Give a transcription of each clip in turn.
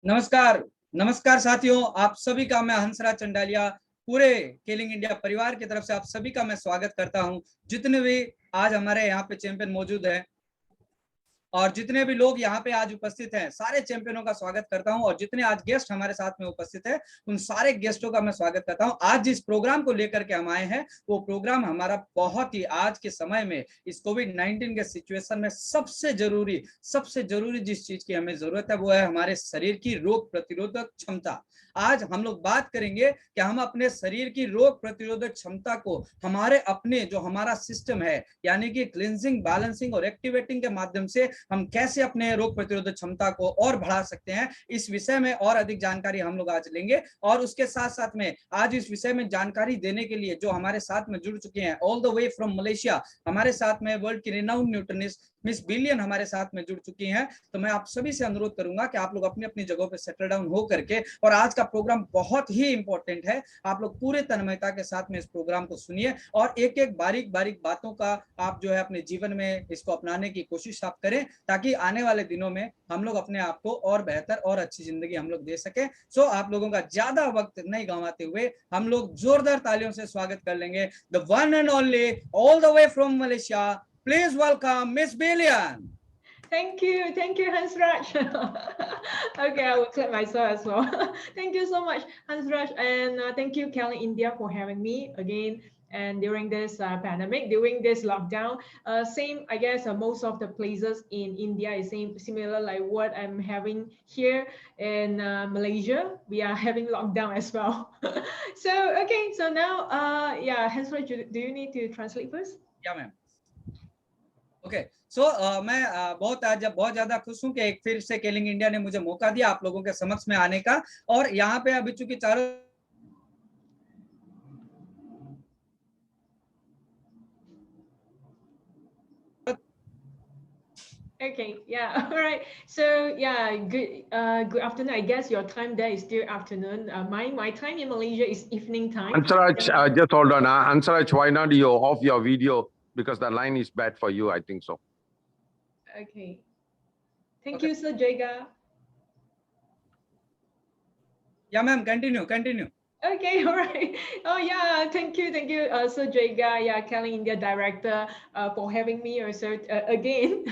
नमस्कार नमस्कार साथियों, आप सभी का मैं हंसराज चंडालिया पूरे केलिंग इंडिया परिवार की तरफ से आप सभी का मैं स्वागत करता हूं। जितने भी आज हमारे यहाँ पे चैंपियन मौजूद हैं और जितने भी लोग यहाँ पे आज उपस्थित हैं, सारे चैंपियनों का स्वागत करता हूं। और जितने आज गेस्ट हमारे साथ में उपस्थित हैं, उन सारे गेस्टों का मैं स्वागत करता हूं। आज जिस प्रोग्राम को लेकर के हम आए हैं, वो प्रोग्राम हमारा बहुत ही आज के समय में इस कोविड-19 के सिचुएशन में सबसे जरूरी जिस चीज की हमें जरूरत है, वो है हमारे शरीर की रोग प्रतिरोधक क्षमता। आज हम लोग बात करेंगे कि हम अपने शरीर की रोग प्रतिरोधक क्षमता को हमारे अपने जो हमारा सिस्टम है, यानी कि क्लींजिंग, बैलेंसिंग और एक्टिवेटिंग के माध्यम से हम कैसे अपने रोग प्रतिरोधक क्षमता को और बढ़ा सकते हैं, इस विषय में और अधिक जानकारी हम लोग आज लेंगे। और उसके साथ साथ में आज इस विषय में जानकारी देने के लिए जो हमारे साथ में जुड़ चुके हैं all the way from Malaysia, हमारे साथ में वर्ल्ड की रिनाउंड न्यूट्रिनिस्ट मिस बिलियन हमारे साथ में जुड़ चुकी हैं। तो मैं आप सभी से अनुरोध करूंगा कि आप लोग अपनी अपनी जगहों पे सेटल डाउन हो करके, और आज का प्रोग्राम बहुत ही इंपॉर्टेंट है, आप लोग पूरे तन्मयता के साथ में इस प्रोग्राम को सुनिए और एक एक बारीक बारीक बातों का आप जो है अपने जीवन में इसको अपनाने की कोशिश आप करें, ताकि आने वाले दिनों में हम लोग अपने आप को और बेहतर और अच्छी जिंदगी हम लोग दे सके। सो आप लोगों का ज्यादा वक्त नहीं गंवाते हुए हम लोग जोरदार तालियों से स्वागत कर लेंगे the one and only all the way from Malaysia, please welcome Miss Billion. Thank you, Hansraj. Okay, I will clap myself as well. Thank you so much, Hansraj, and thank you, Kelly India, for having me again. And during this pandemic, during this lockdown, same, I guess, most of the places in India is similar like what I'm having here in Malaysia. We are having lockdown as well. So, okay, so now, yeah, Hansraj, do you need to translate first? Yeah, ma'am. Okay so मैं बहुत ज्यादा खुश हूं कि एक फिर से केलिंग India ने मुझे मौका दिया आप लोगों के समक्ष में आने का। और यहाँ पे अभी चूंकि चारों Okay, yeah, all right. So yeah, good afternoon. I guess your time there is still afternoon. My time in Malaysia is evening time. Hansraj, just hold on. Hansraj, why not you off your video, because the line is bad for you, I think so. Okay. Thank you, Sir Jega. Yeah, ma'am, continue. Okay, all right. Oh yeah, thank you, Sir Jega, yeah, Kelly India director, for having me also again,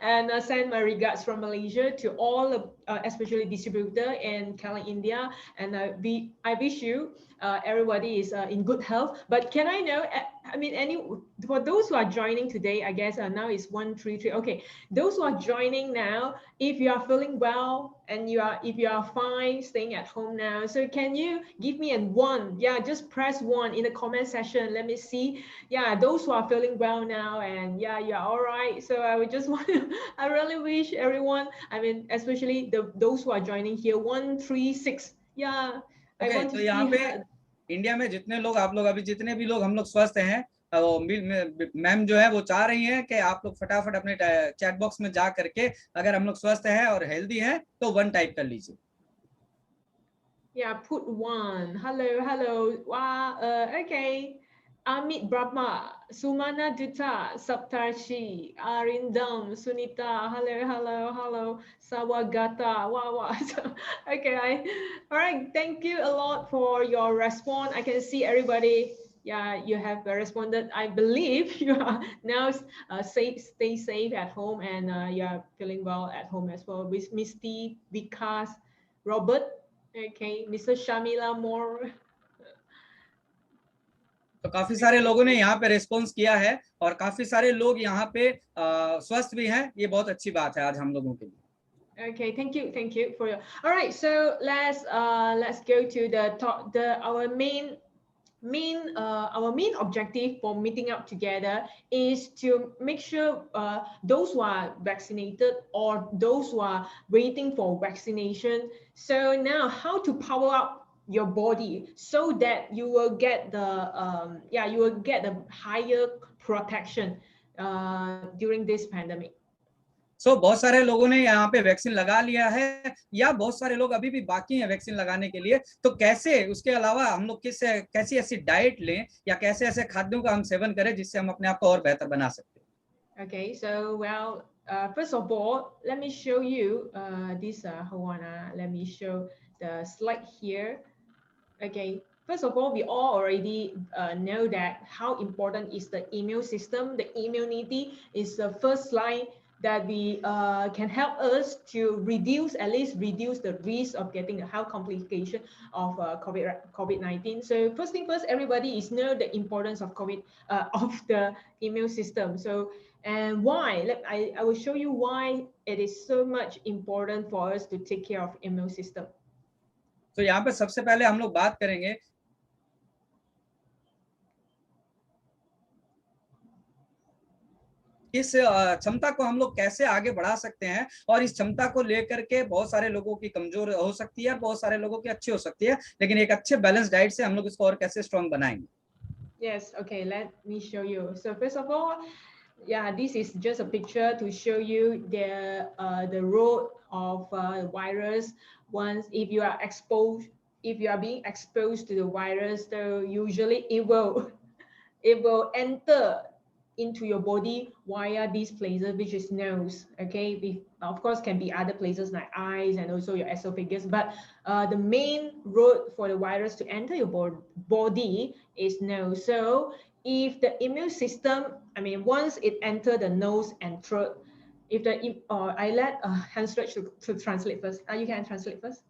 and send my regards from Malaysia to all, especially distributor in Kelly India, and I wish you everybody is in good health. But can I know? I mean, for those who are joining today, I guess now it's 133. Okay, those who are joining now, if you are feeling well and if you are fine, staying at home now, so can you give me a 1? Yeah, just press 1 in the comment section. Let me see. Yeah, those who are feeling well now, and yeah, you're all right. So I would just want to, I really wish everyone, I mean, especially those who are joining here, 136. Yeah. Okay, I want to तो यहाँ पे India में जितने लोग आप लोग अभी जितने भी लोग हम लोग स्वस्थ हैं, मैम जो है वो चाह रही हैं कि आप लोग फटाफट अपने चैट बॉक्स में जा करके अगर हम लोग स्वस्थ हैं और हेल्दी हैं तो 1 टाइप कर लीजिए। Yeah, put 1. Hello. Wow, okay. Amit Brahma, Sumana Dutta, Saptarshi, Arindam, Sunita, hello, Sawagata, wow. Okay, all right, thank you a lot for your response. I can see everybody, yeah, you have responded. I believe you are now stay safe at home, and you are feeling well at home as well. With Misty, Vikas, Robert, okay, Mr. Shamila Moore. तो काफी सारे लोगों ने यहाँ पे response किया है और काफी सारे लोग यहाँ पे स्वस्थ भी हैं, ये बहुत अच्छी बात है आज हम लोगों के लिए। Okay, thank you for your. All right, so let's go to our main objective for meeting up together is to make sure those who are vaccinated or those who are waiting for vaccination. So now, how to power up your body so that you will get the higher protection during this pandemic. बहुत सारे लोगों ने यहाँ पे vaccine लगा लिया है या बहुत सारे लोग अभी भी बाकी हैं वैक्सीन लगाने के लिए, तो कैसे उसके अलावा हम लोग कैसी ऐसी डाइट लें या कैसे ऐसे खाद्यों का हम सेवन करें जिससे हम अपने आप को और बेहतर बना सकते हैं। Okay, so well, First of all, let me show you this. Hold on, let me show the slide here. Okay. First of all, we all already know that how important is the immune system. The immunity is the first line that we can help us to at least reduce the risk of getting a health complication of COVID-19. So first thing first, everybody is know the importance of of the immune system. So and why? I will show you why it is so much important for us to take care of immune system. तो यहाँ पे सबसे पहले हम लोग बात करेंगे इस क्षमता को हम लोग कैसे आगे बढ़ा सकते हैं, और इस क्षमता को लेकर के बहुत सारे लोगों की कमजोर हो सकती है, बहुत सारे लोगों की अच्छी हो सकती है, लेकिन एक अच्छे बैलेंस डाइट से हम लोग इसको और कैसे स्ट्रॉन्ग बनाएंगे. Yes, okay, let me show you. So first of all, yeah, this is just a picture to show you the role of virus. Once if you are being exposed to the virus, so usually it will enter into your body via these places, which is nose. Okay, of course can be other places like eyes and also your esophagus, but the main route for the virus to enter your body is nose. So if the immune system, I mean, once it enter the nose and throat, if the I let Hansraj to translate first. You can translate first.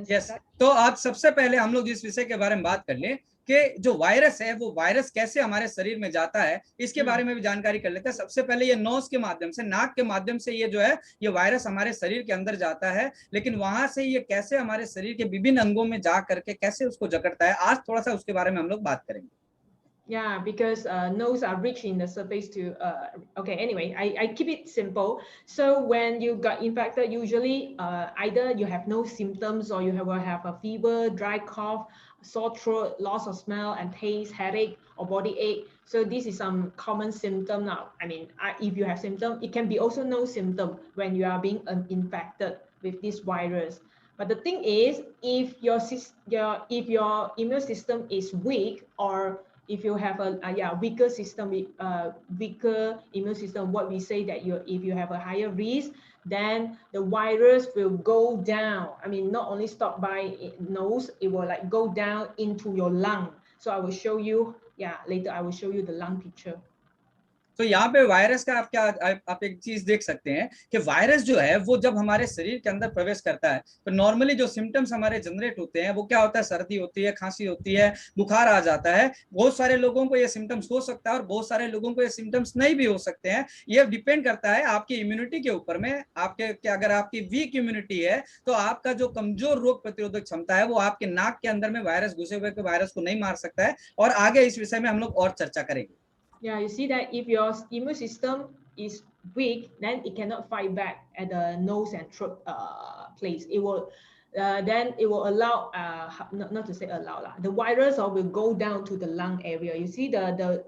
Yes. तो आज सबसे पहले हम लोग इस विषय के बारे में बात कर लें कि जो वायरस है वो वायरस कैसे हमारे शरीर में जाता है, इसके बारे में भी जानकारी कर लेते हैं. सबसे पहले ये नोज के माध्यम से, नाक के माध्यम से ये जो है ये वायरस हमारे शरीर के अंदर जाता है, लेकिन वहां से ये कैसे हमारे शरीर के विभिन्न अंगों में जा करके कैसे उसको जकड़ता है, आज थोड़ा सा उसके बारे में हम लोग बात करेंगे. Yeah, because nose are rich in the surface to, okay, anyway, I keep it simple. So when you got infected, usually either you have no symptoms or you will have a fever, dry cough, sore throat, loss of smell and taste, headache or body ache. So this is some common symptom now. I mean, if you have symptom, it can be also no symptom when you are being infected with this virus. But the thing is, if your immune system is weak, or if you have a weaker system, weaker immune system, what we say that if you have a higher risk, then the virus will go down. I mean, not only stop by nose, it will like go down into your lung. So I will show you, later I will show you the lung picture. तो यहाँ पे virus का आप एक चीज देख सकते हैं कि वायरस जो है वो जब हमारे शरीर के अंदर प्रवेश करता है तो नॉर्मली जो सिम्टम्स हमारे जनरेट होते हैं वो क्या होता है, सर्दी होती है, खांसी होती है, बुखार आ जाता है. बहुत सारे लोगों को ये सिम्टम्स हो सकता है और बहुत सारे लोगों को ये सिम्टम्स नहीं भी हो सकते हैं. ये डिपेंड करता है आपकी इम्यूनिटी के ऊपर में. आपके अगर आपकी वीक इम्यूनिटी है तो आपका जो कमजोर रोग प्रतिरोधक क्षमता है वो आपके नाक के अंदर में वायरस घुसे हुए वायरस को नहीं मार सकता है. और आगे इस विषय में हम लोग और चर्चा करेंगे. Yeah, you see that if your immune system is weak, then it cannot fight back at the nose and throat place. It will then it will allow not to say allow lah. The virus will go down to the lung area. You see the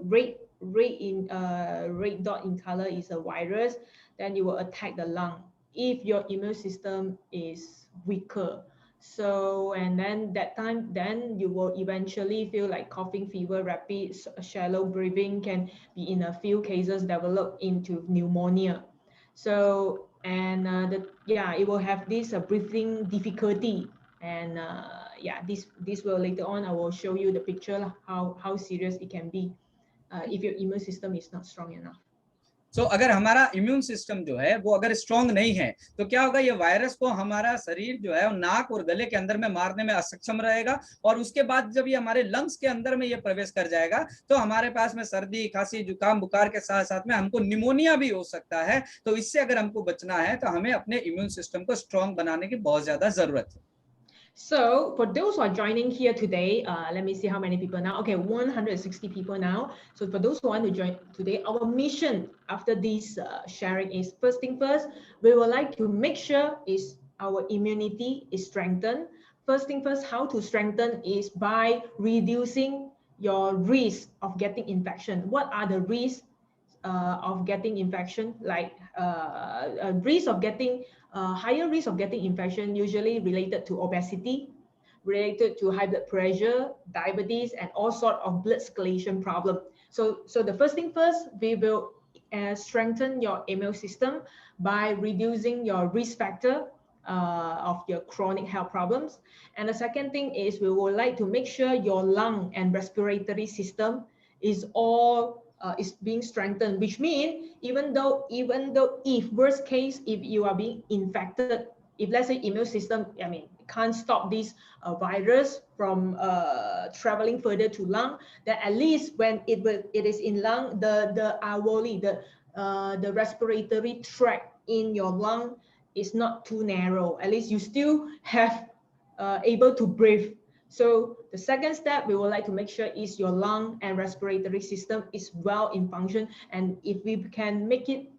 red dot in color is a virus. Then it will attack the lung if your immune system is weaker. So, and then that time, then you will eventually feel like coughing, fever, rapid, shallow breathing, can be in a few cases develop into pneumonia. So, and it will have this breathing difficulty. And this will later on, I will show you the picture, how serious it can be if your immune system is not strong enough. तो अगर हमारा immune system जो है वो अगर strong नहीं है तो क्या होगा, ये वायरस को हमारा शरीर जो है नाक और गले के अंदर में मारने में असक्षम रहेगा. और उसके बाद जब ये हमारे लंग्स के अंदर में ये प्रवेश कर जाएगा तो हमारे पास में सर्दी, खांसी, जुकाम, बुखार के साथ साथ में हमको निमोनिया भी हो सकता है. तो इससे अगर हमको बचना है तो हमें अपने इम्यून सिस्टम को स्ट्रांग बनाने की बहुत ज्यादा जरूरत है. So for those who are joining here today, let me see how many people now. Okay, 160 people now. So for those who want to join today, our mission after this sharing is, first thing first, we would like to make sure is our immunity is strengthened. First thing first, how to strengthen is by reducing your risk of getting infection. What are the risks of getting infection? Like risk of getting higher risk of getting infection usually related to obesity, related to high blood pressure, diabetes, and all sorts of blood circulation problem. So the first thing first, we will strengthen your immune system by reducing your risk factor of your chronic health problems. And the second thing is we would like to make sure your lung and respiratory system is all is being strengthened, which means even though if worst case, if you are being infected, if let's say immune system, I mean, can't stop this virus from traveling further to lung, that at least when it is in lung, the alveoli, the respiratory tract in your lung is not too narrow. At least you still have able to breathe. So the second step we would like to make sure is your lung and respiratory system is well in function. And if we can make it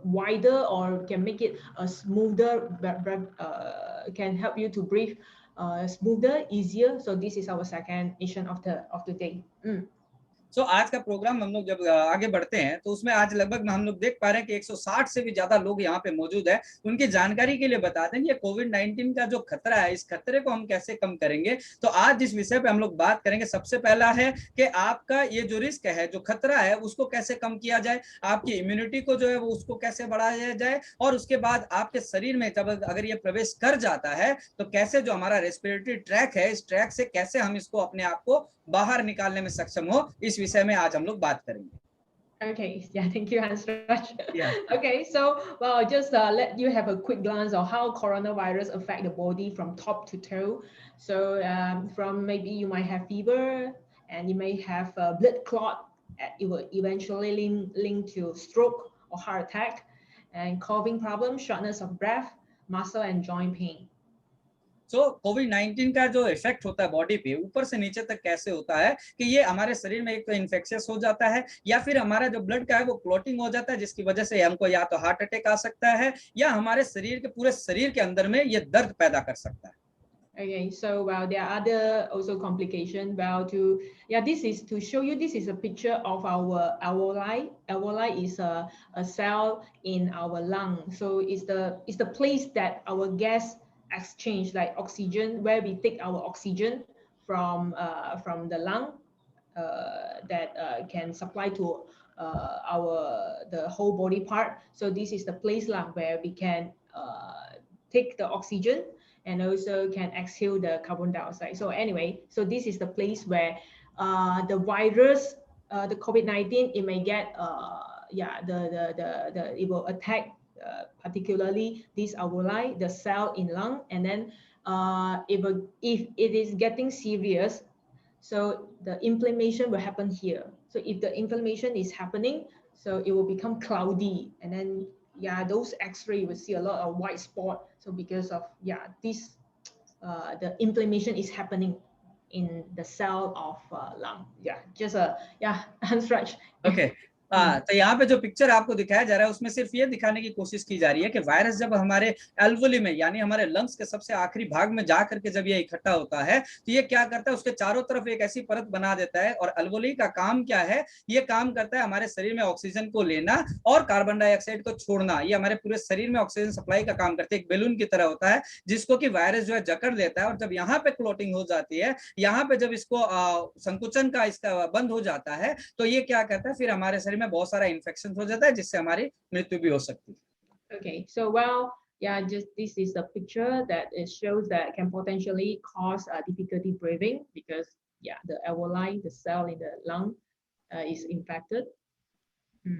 wider or can make it smoother, can help you to breathe smoother, easier. So this is our second mission of the day. So आज का programme हम लोग जब आगे बढ़ते हैं तो उसमें आज लगभग हम लोग देख पा रहे हैं कि 160 से भी ज्यादा लोग यहाँ पे मौजूद हैं। उनकी जानकारी के लिए बता दें कि कोविड-19 का जो खतरा है, इस खतरे को हम कैसे कम करेंगे। तो आज जिस विषय पे हम लोग बात करेंगे, सबसे पहला है कि आपका ये जो रिस्क है, जो खतरा है, उसको कैसे कम किया जाए, आपकी इम्यूनिटी को जो है वो उसको कैसे बढ़ाया जाए, और उसके बाद आपके शरीर में जब अगर ये प्रवेश कर जाता है तो कैसे जो हमारा रेस्पिरेटरी ट्रैक है, इस ट्रैक से कैसे हम इसको अपने आप को बाहर निकालने में सक्षम हो, इस विषय में आज हम लोग बात करेंगे। Okay, yeah, thank you, Hansraj. Yeah. Okay, so well, just let you have a quick glance of how coronavirus affect the body from top to toe. So from maybe you might have fever, and you may have a blood clot. It will eventually link to stroke or heart attack, and coughing problems, shortness of breath, muscle and joint pain. तो कोविड-19 का जो effect होता है body पे ऊपर से नीचे तक कैसे होता है कि ये हमारे शरीर में एक तो इन्फेक्शियस हो जाता है, या फिर हमारा जो ब्लड का है वो क्लॉटिंग हो जाता है, जिसकी वजह से हमको या तो हार्ट अटैक आ सकता है या हमारे शरीर के पूरे शरीर के अंदर में ये दर्द पैदा कर सकता है। Okay, so well, there are other also complications. Well, this is to show you. This is a picture of our alveoli. Alveoli is a cell in our lung. So it's the place that our gas exchange, like oxygen, where we take our oxygen from the lung that can supply to the whole body part. So this is the place where we can take the oxygen and also can exhale the carbon dioxide. So anyway, so this is the place where the virus, the COVID-19, it may get it will attack particularly this alveoli, the cell in lung, and then if it is getting serious, so the inflammation will happen here. So if the inflammation is happening, so it will become cloudy, and then those X-ray you will see a lot of white spot. So because of this, the inflammation is happening in the cell of lung. Hansraj. Okay. तो यहाँ पे जो picture आपको दिखाया जा रहा है उसमें सिर्फ ये दिखाने की कोशिश की जा रही है कि वायरस जब हमारे एल्वोली में यानी हमारे लंग्स के सबसे आखिरी भाग में जा करके जब ये इकट्ठा होता है तो ये क्या करता है, उसके चारों तरफ एक ऐसी परत बना देता है। और एल्वोली का काम क्या है, ये काम करता है हमारे शरीर में ऑक्सीजन को लेना और कार्बन डाइऑक्साइड को छोड़ना। ये हमारे पूरे शरीर में ऑक्सीजन सप्लाई का काम करते हैं, एक बैलून की तरह होता है जिसको कि वायरस जो है जकड़ लेता है। और जब यहाँ पे क्लोटिंग हो जाती है, यहाँ पे जब इसको संकुचन का इसका बंद हो जाता है तो ये क्या करता है, फिर हमारे शरीर में बहुत सारा इन्फेक्शन हो जाता है जिससे हमारी मृत्यु भी हो सकती है। Okay, so well, just this is a picture that it shows that can potentially cause difficulty breathing because the alveoli, the cell in the lung is infected.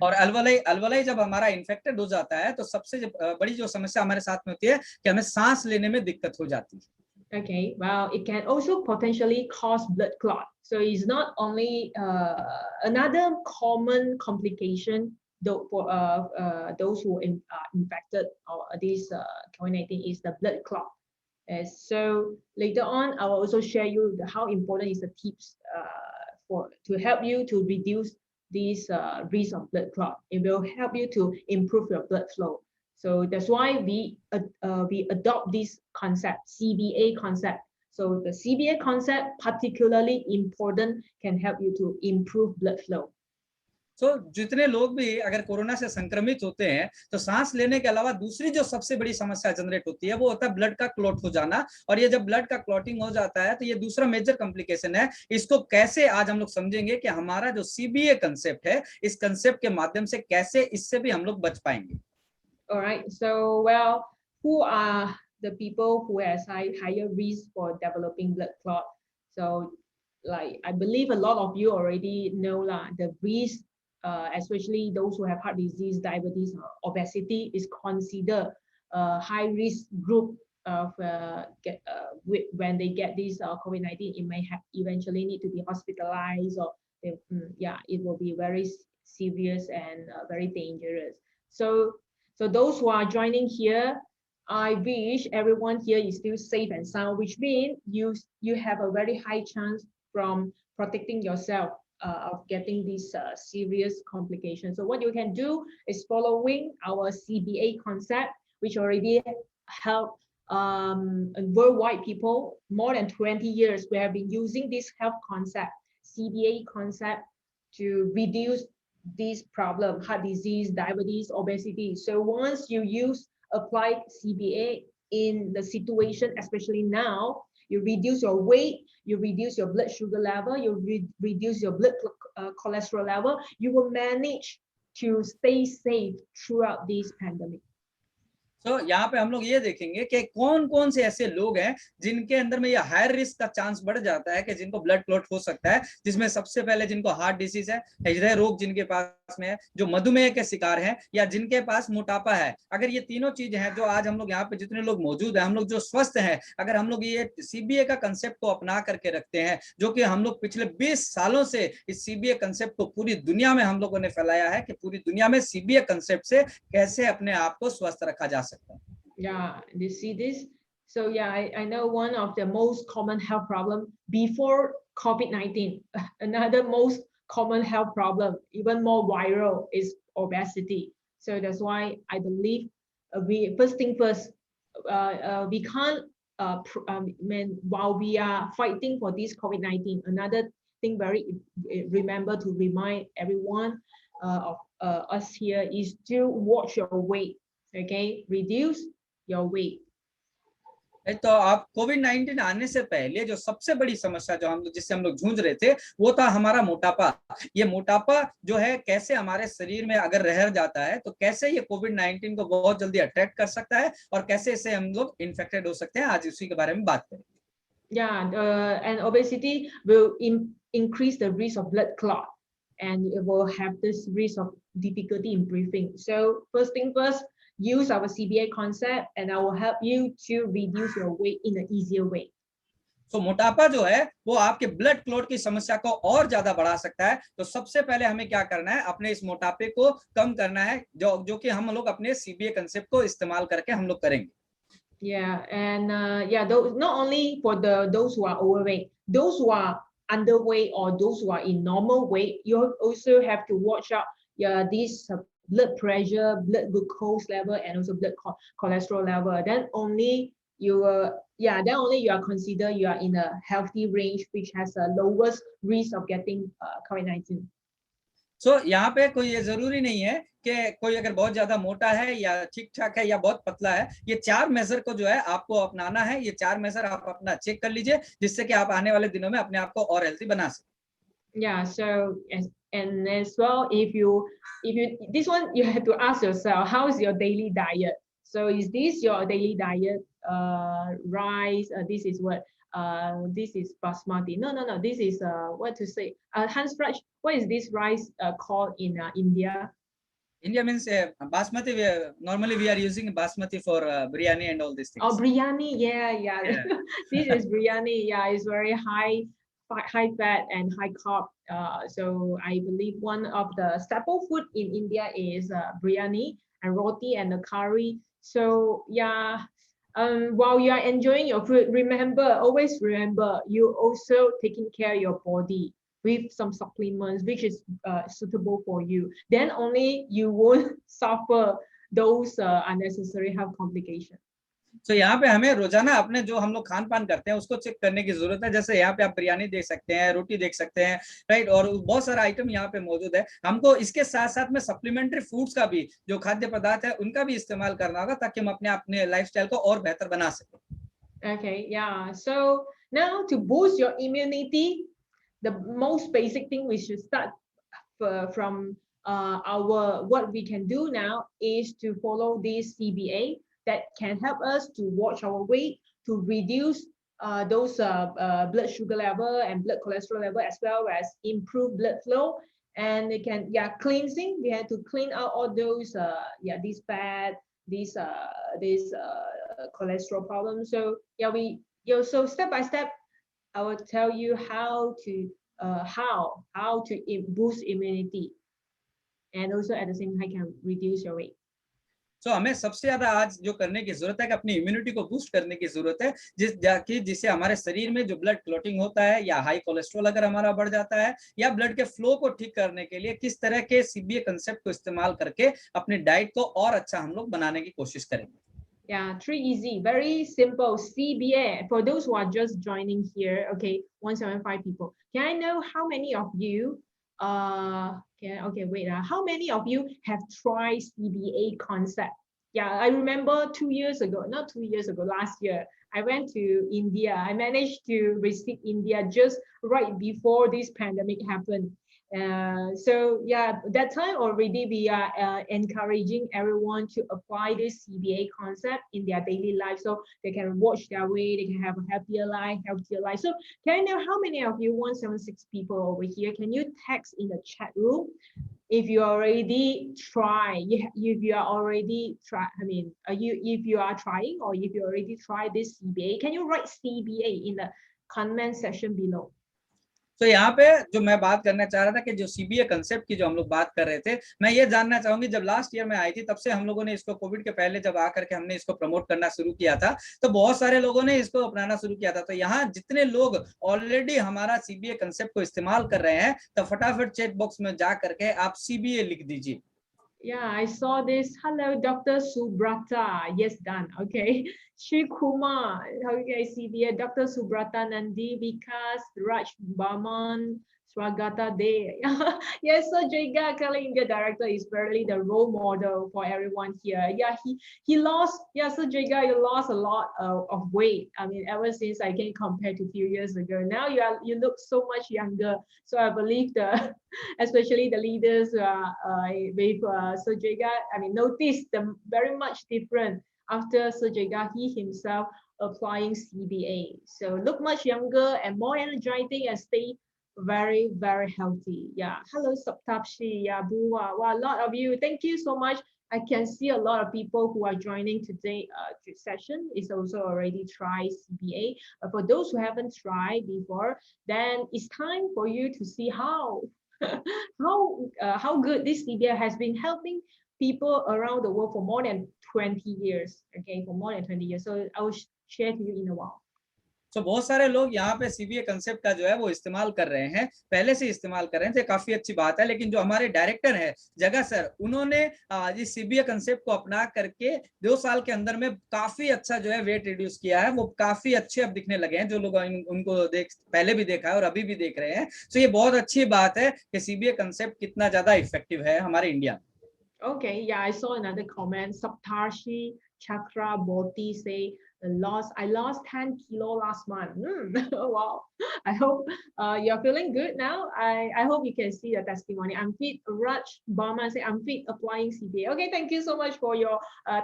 और अल्वोलाई जब हमारा इन्फेक्टेड हो जाता है तो सबसे बड़ी जो समस्या हमारे साथ में होती है कि हमें सांस लेने में दिक्कत हो जाती है। Okay, well, it can also potentially cause blood clot. So it's not only another common complication for those who are infected or this COVID-19 is the blood clot. So later on, I will also share you how important is the tips to help you to reduce this risk of blood clot. It will help you to improve your blood flow. So that's why we adopt this concept, CBA concept. So the CBA concept, particularly important, can help you to improve blood flow. तो जितने लोग भी अगर corona से संक्रमित होते हैं तो सांस लेने के अलावा दूसरी जो सबसे बड़ी समस्या जनरेट होती है वो होता है ब्लड का क्लॉट हो जाना। और ये जब ब्लड का क्लॉटिंग हो जाता है तो ये दूसरा मेजर कॉम्प्लिकेशन है। इसको कैसे आज हम लोग समझेंगे कि हमारा जो सीबीए कंसेप्ट है, इस कंसेप्ट के माध्यम से कैसे इससे भी हम लोग बच पाएंगे। All right. So, well, who are the people who has higher risk for developing blood clot? So, like I believe a lot of you already know lah, the risk, especially those who have heart disease, diabetes, obesity, is considered a high risk group of when they get this COVID-19. It may have eventually need to be hospitalized, or yeah, it will be very serious and very dangerous. So those who are joining here, I wish everyone here is still safe and sound, which means you have a very high chance from protecting yourself of getting these serious complications. So what you can do is following our CBA concept, which already helped worldwide people more than 20 years. We have been using this health concept, CBA concept, to reduce this problem, heart disease, diabetes, obesity. So once you apply CBA in the situation, especially now, you reduce your weight, you reduce your blood sugar level, you reduce your blood cholesterol level, you will manage to stay safe throughout this pandemic. तो यहाँ पे हम लोग ये देखेंगे कि कौन कौन से ऐसे लोग हैं जिनके अंदर में ये हायर रिस्क का चांस बढ़ जाता है कि जिनको ब्लड क्लॉट हो सकता है, जिसमें सबसे पहले जिनको हार्ट डिसीज है, हृदय रोग जिनके पास में है, जो मधुमेह के शिकार हैं, या जिनके पास मोटापा है। अगर ये तीनों चीज हैं जो आज हम लोग यहाँ पे जितने लोग मौजूद हैं, हम लोग जो स्वस्थ हैं, अगर हम लोग ये सीबीए का कंसेप्ट को अपना करके रखते हैं, जो कि हम लोग पिछले 20 सालों से इस सीबीए कंसेप्ट को पूरी दुनिया में हम लोगों ने फैलाया है कि पूरी दुनिया में सीबीए कंसेप्ट से कैसे अपने आप को स्वस्थ रखा जा सकता है। Yeah, you see this? So yeah, I know one of the most common health problem before COVID-19, another most common health problem, even more viral, is obesity. So that's why I believe first thing first, we can't, while we are fighting for this COVID-19, another thing remember to remind everyone of us here is to watch your weight, okay? Reduce your weight. तो आप कोविड-19 आने से पहले जो सबसे बड़ी समस्या जो हम लोग जिससे हम लोग जूझ रहे थे वो था हमारा मोटापा। ये मोटापा जो है कैसे हमारे शरीर में अगर रह जाता है तो कैसे ये कोविड-19 को बहुत जल्दी अट्रैक्ट कर सकता है और कैसे इससे हम लोग इन्फेक्टेड हो सकते हैं, आज उसी के बारे में बात करेंगे। Yeah, and obesity will increase the risk of blood clot, and it will have this risk of difficulty in breathing. So first thing first, use our CBA concept and I will help you to reduce your weight in an easier way. तो मोटापा जो है वो आपके blood clot की समस्या को और ज्यादा बढ़ा सकता है। तो सबसे पहले हमें क्या करना है, अपने इस मोटापे को कम करना है, जो कि हम लोग अपने सीबीए कंसेप्ट को इस्तेमाल करके हम लोग करेंगे। Yeah, and not only for those who are overweight, those who are underweight or those who are in normal weight, you also have to watch out this blood pressure, blood glucose level, and also blood cholesterol level. Then only you are considered you are in a healthy range, which has a lowest risk of getting COVID-19. So यहाँ पे कोई ये जरूरी नहीं है कि कोई अगर बहुत ज्यादा मोटा है या ठीक ठाक है या बहुत पतला है, ये 4 मेजर को जो है आपको अपनाना है। ये 4 मेजर आप अपना चेक कर लीजिए जिससे कि आप आने वाले दिनों में अपने आप को और हेल्दी बना सकें। Yeah, so and as well, if you this one you have to ask yourself, how is your daily diet? So is this your daily diet? Rice, this is what this is basmati. No, this is what to say, Hans Raj, what is this rice called in India? India means basmati. Normally we are using basmati for biryani and all these things. Oh, biryani, yeah. This is biryani. Yeah, it's very high fat and high carb. So I believe one of the staple food in India is biryani and roti and the curry. So yeah, while you are enjoying your food, always remember, you also taking care of your body with some supplements which is suitable for you. Then only you won't suffer those unnecessary health complications. तो यहाँ पे हमें रोजाना अपने जो हम लोग खान पान करते हैं उसको चेक करने की जरूरत है। जैसे यहाँ पे आप बिरयानी देख सकते हैं, रोटी देख सकते हैं, राइट, और बहुत सारा आइटम यहाँ पे मौजूद है। हमको इसके साथ साथ में सप्लीमेंट्री फूड्स का भी, जो खाद्य पदार्थ है उनका भी इस्तेमाल करना होगा, ताकि हम अपने लाइफस्टाइल को और बेहतर बना सकें। Okay, yeah. So now to boost your immunity, the most basic thing we should start from our what we can do now is to follow this CBA that can help us to watch our weight, to reduce those blood sugar level and blood cholesterol level, as well as improve blood flow. And it can, yeah, cleansing. We have to clean out all those these fat, these cholesterol problems. So yeah, so step by step, I will tell you how to boost immunity, and also at the same time can reduce your weight. तो हमें सबसे ज्यादा आज जो करने की जरूरत है कि अपनी इम्यूनिटी को बूस्ट करने की जरूरत है, जिससे हमारे शरीर में जो ब्लड क्लॉटिंग होता है या हाई कोलेस्ट्रॉल अगर हमारा बढ़ जाता है, या ब्लड के फ्लो को ठीक करने के लिए किस तरह के सीबीए कंसेप्ट को इस्तेमाल करके अपनी डाइट को और अच्छा हम लोग बनाने की कोशिश करेंगे। Yeah, 3 easy, very simple CBA. For those who are just joining here, okay, 175 people. Can I know how many of you, how many of you have tried CBA concept? Yeah, I remember 2 years ago, not 2 years ago, last year, I went to India. I managed to visit India just right before this pandemic happened. So yeah, that time already we are encouraging everyone to apply this CBA concept in their daily life, so they can watch their weight, they can have a happier life, healthier life. So can I know how many of you, 176 people over here, can you text in the chat room if you already try, if you are already try, I mean, if you are trying, or if you already tried this CBA, can you write CBA in the comment section below? तो यहाँ पे जो मैं बात करना चाह रहा था कि जो सीबीए कंसेप्ट की जो हम लोग बात कर रहे थे, मैं ये जानना चाहूंगी, जब लास्ट ईयर में आई थी तब से हम लोगों ने इसको, कोविड के पहले जब आकर के हमने इसको प्रमोट करना शुरू किया था, तो बहुत सारे लोगों ने इसको अपनाना शुरू किया था। तो यहाँ जितने लोग ऑलरेडी हमारा सीबीए कंसेप्ट को इस्तेमाल कर रहे हैं, तो फटाफट चैट बॉक्स में जा करके आप सीबीए लिख दीजिए। Yeah, I saw this. Hello, Dr. Subrata. Yes, done. Okay. Shri Kumar. Okay, CBA. Dr. Subrata Nandi, Vikas, Raj Barman, Swagata Day. Yes, so Jaiga, Kali India director, is really the role model for everyone here. Yeah, he lost. Yeah, so Jaiga, you lost a lot of weight. I mean, ever since I can compare to a few years ago. Now you look so much younger. So I believe especially the leaders with Sojega, I mean, notice the very much different after Sojega, he himself applying CBA. So look much younger and more energetic and stay very, very healthy. Yeah. Hello, Saptapshi. Yeah, Buwa. Wow, a lot of you. Thank you so much. I can see a lot of people who are joining today session is also already tried CBA. But for those who haven't tried before, then it's time for you to see how how good this CBA has been helping people around the world for more than 20 years. Okay, for more than 20 years. So I will share to you in a while. तो बहुत सारे लोग यहाँ पे CBA concept का जो है वो इस्तेमाल कर रहे हैं, पहले से इस्तेमाल कर रहे हैं, तो काफी अच्छी बात है। लेकिन जो हमारे डायरेक्टर है जगह सर, उन्होंने इस सीबीए कंसेप्ट को अपना करके 2 साल के अंदर में काफी अच्छा जो है वेट रिड्यूस किया है। वो काफी अच्छे अब दिखने लगे हैं, जो लोग उनको पहले भी देखा है और अभी भी देख रहे हैं। तो ये बहुत अच्छी बात है कि सीबीए कंसेप्ट कितना ज्यादा इफेक्टिव है हमारे इंडिया में। Okay, yeah, I saw another comment. Saptarshi Chakra Boti say, I lost 10 kilo last month. Wow. I hope you're feeling good now. I hope you can see the testimony. I'm fit. Raj Barman say, I'm fit applying CBA. Okay, thank you so much for your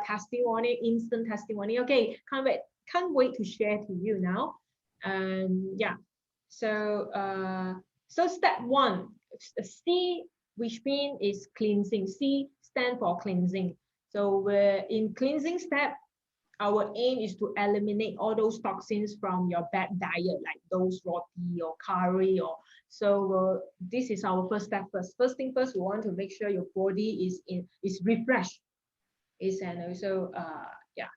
testimony, instant testimony. Okay, can't wait to share to you now. Yeah, so step 1, C, which means is cleansing. C stand for cleansing. So in cleansing step, our aim is to eliminate all those toxins from your bad diet, like those roti or curry. So this is our first step. First thing first, we want to make sure your body is refreshed. And also yeah.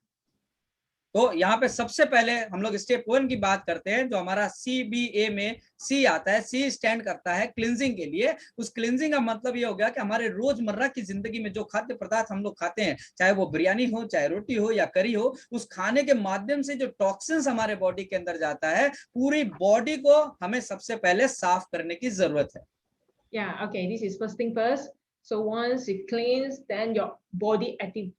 तो यहाँ पे सबसे पहले हम लोग step 1 की बात करते हैं, जो हमारा CBA में C आता है। C स्टैंड करता है क्लिनजिंग के लिए। उस क्लिनजिंग का मतलब ये हो गया कि हमारे रोजमर्रा की जिंदगी में जो खाद्य पदार्थ हम लोग खाते हैं, चाहे वो बिरयानी हो, चाहे रोटी हो या करी हो, उस खाने के माध्यम से जो टॉक्सिन्स हमारे बॉडी के अंदर जाता है, पूरी बॉडी को हमें सबसे पहले साफ करने की जरूरत है। Yeah, okay, this is first thing first. So once you cleanse, then your body active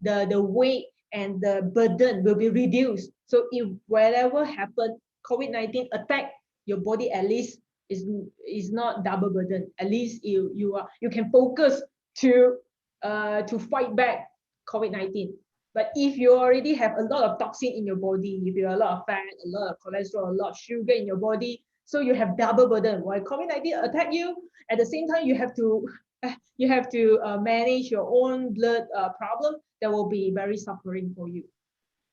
the weight and the burden will be reduced. So if whatever happened, COVID-19 attack your body, at least is not double burden. At least you can focus to fight back COVID-19. But if you already have a lot of toxin in your body, if you have a lot of fat, a lot of cholesterol, a lot of sugar in your body, so you have double burden. While COVID-19 attack you, at the same time you have to manage your own blood problem. That will be very suffering for you.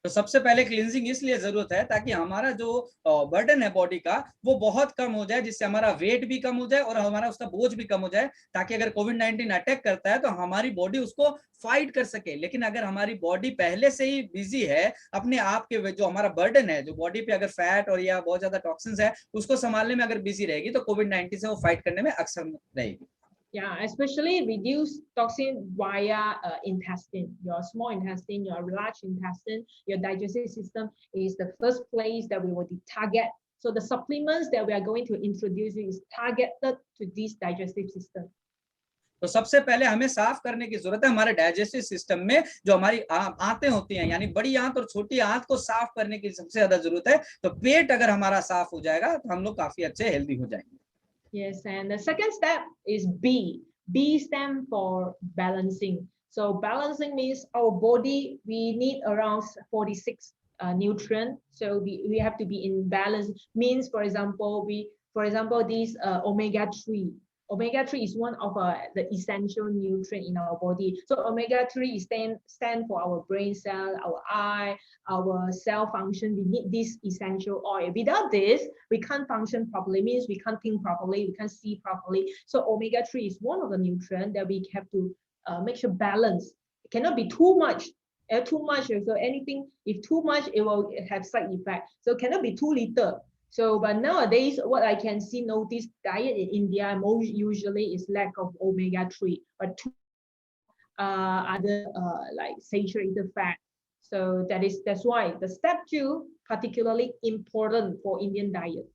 तो सबसे पहले cleansing इसलिए जरूरत है ताकि हमारा जो burden है बॉडी का वो बहुत कम हो जाए, जिससे हमारा वेट भी कम हो जाए और हमारा उसका बोझ भी कम हो जाए, ताकि अगर कोविड-19 अटैक करता है तो हमारी बॉडी उसको फाइट कर सके। लेकिन अगर हमारी बॉडी पहले से ही बिजी है अपने आप के, जो हमारा बर्डन है, जो बॉडी पे अगर फैट और या बहुत ज्यादा टॉक्सिन्स है, उसको संभालने में अगर बिजी रहेगी तो कोविड-19 से वो फाइट करने में अक्षम रहेगी। Yeah, especially reduce toxin via intestine. Your small intestine, your large intestine, your digestive system is the first place that we will target. So the supplements that we are going to introduce is targeted to this digestive system. तो सबसे पहले हमें साफ करने की जरूरत है हमारे डाइजेस्टिव सिस्टम में जो हमारी आंतें होती हैं, यानी बड़ी आंत और छोटी आंत को साफ करने की सबसे ज्यादा जरूरत है। तो पेट अगर हमारा साफ हो जाएगा तो हम लोग काफी अच्छे हेल्दी हो जाएंगे। Yes, and the second step is B. B stands for balancing. So balancing means our body, we need around 46 nutrients. So we have to be in balance. Means, for example, these omega-3. Omega-3 is one of the essential nutrient in our body. So omega-3 stand for our brain cell, our eye, our cell function. We need this essential oil. Without this, we can't function properly. Means we can't think properly, we can't see properly. So omega-3 is one of the nutrients that we have to make sure balance. It cannot be too much. So anything, if too much, it will have side effect. So it cannot be too little. So, but nowadays, what I can notice diet in India most usually is lack of omega-3, but other like saturated fat. So that's why the step 2 particularly important for Indian diet.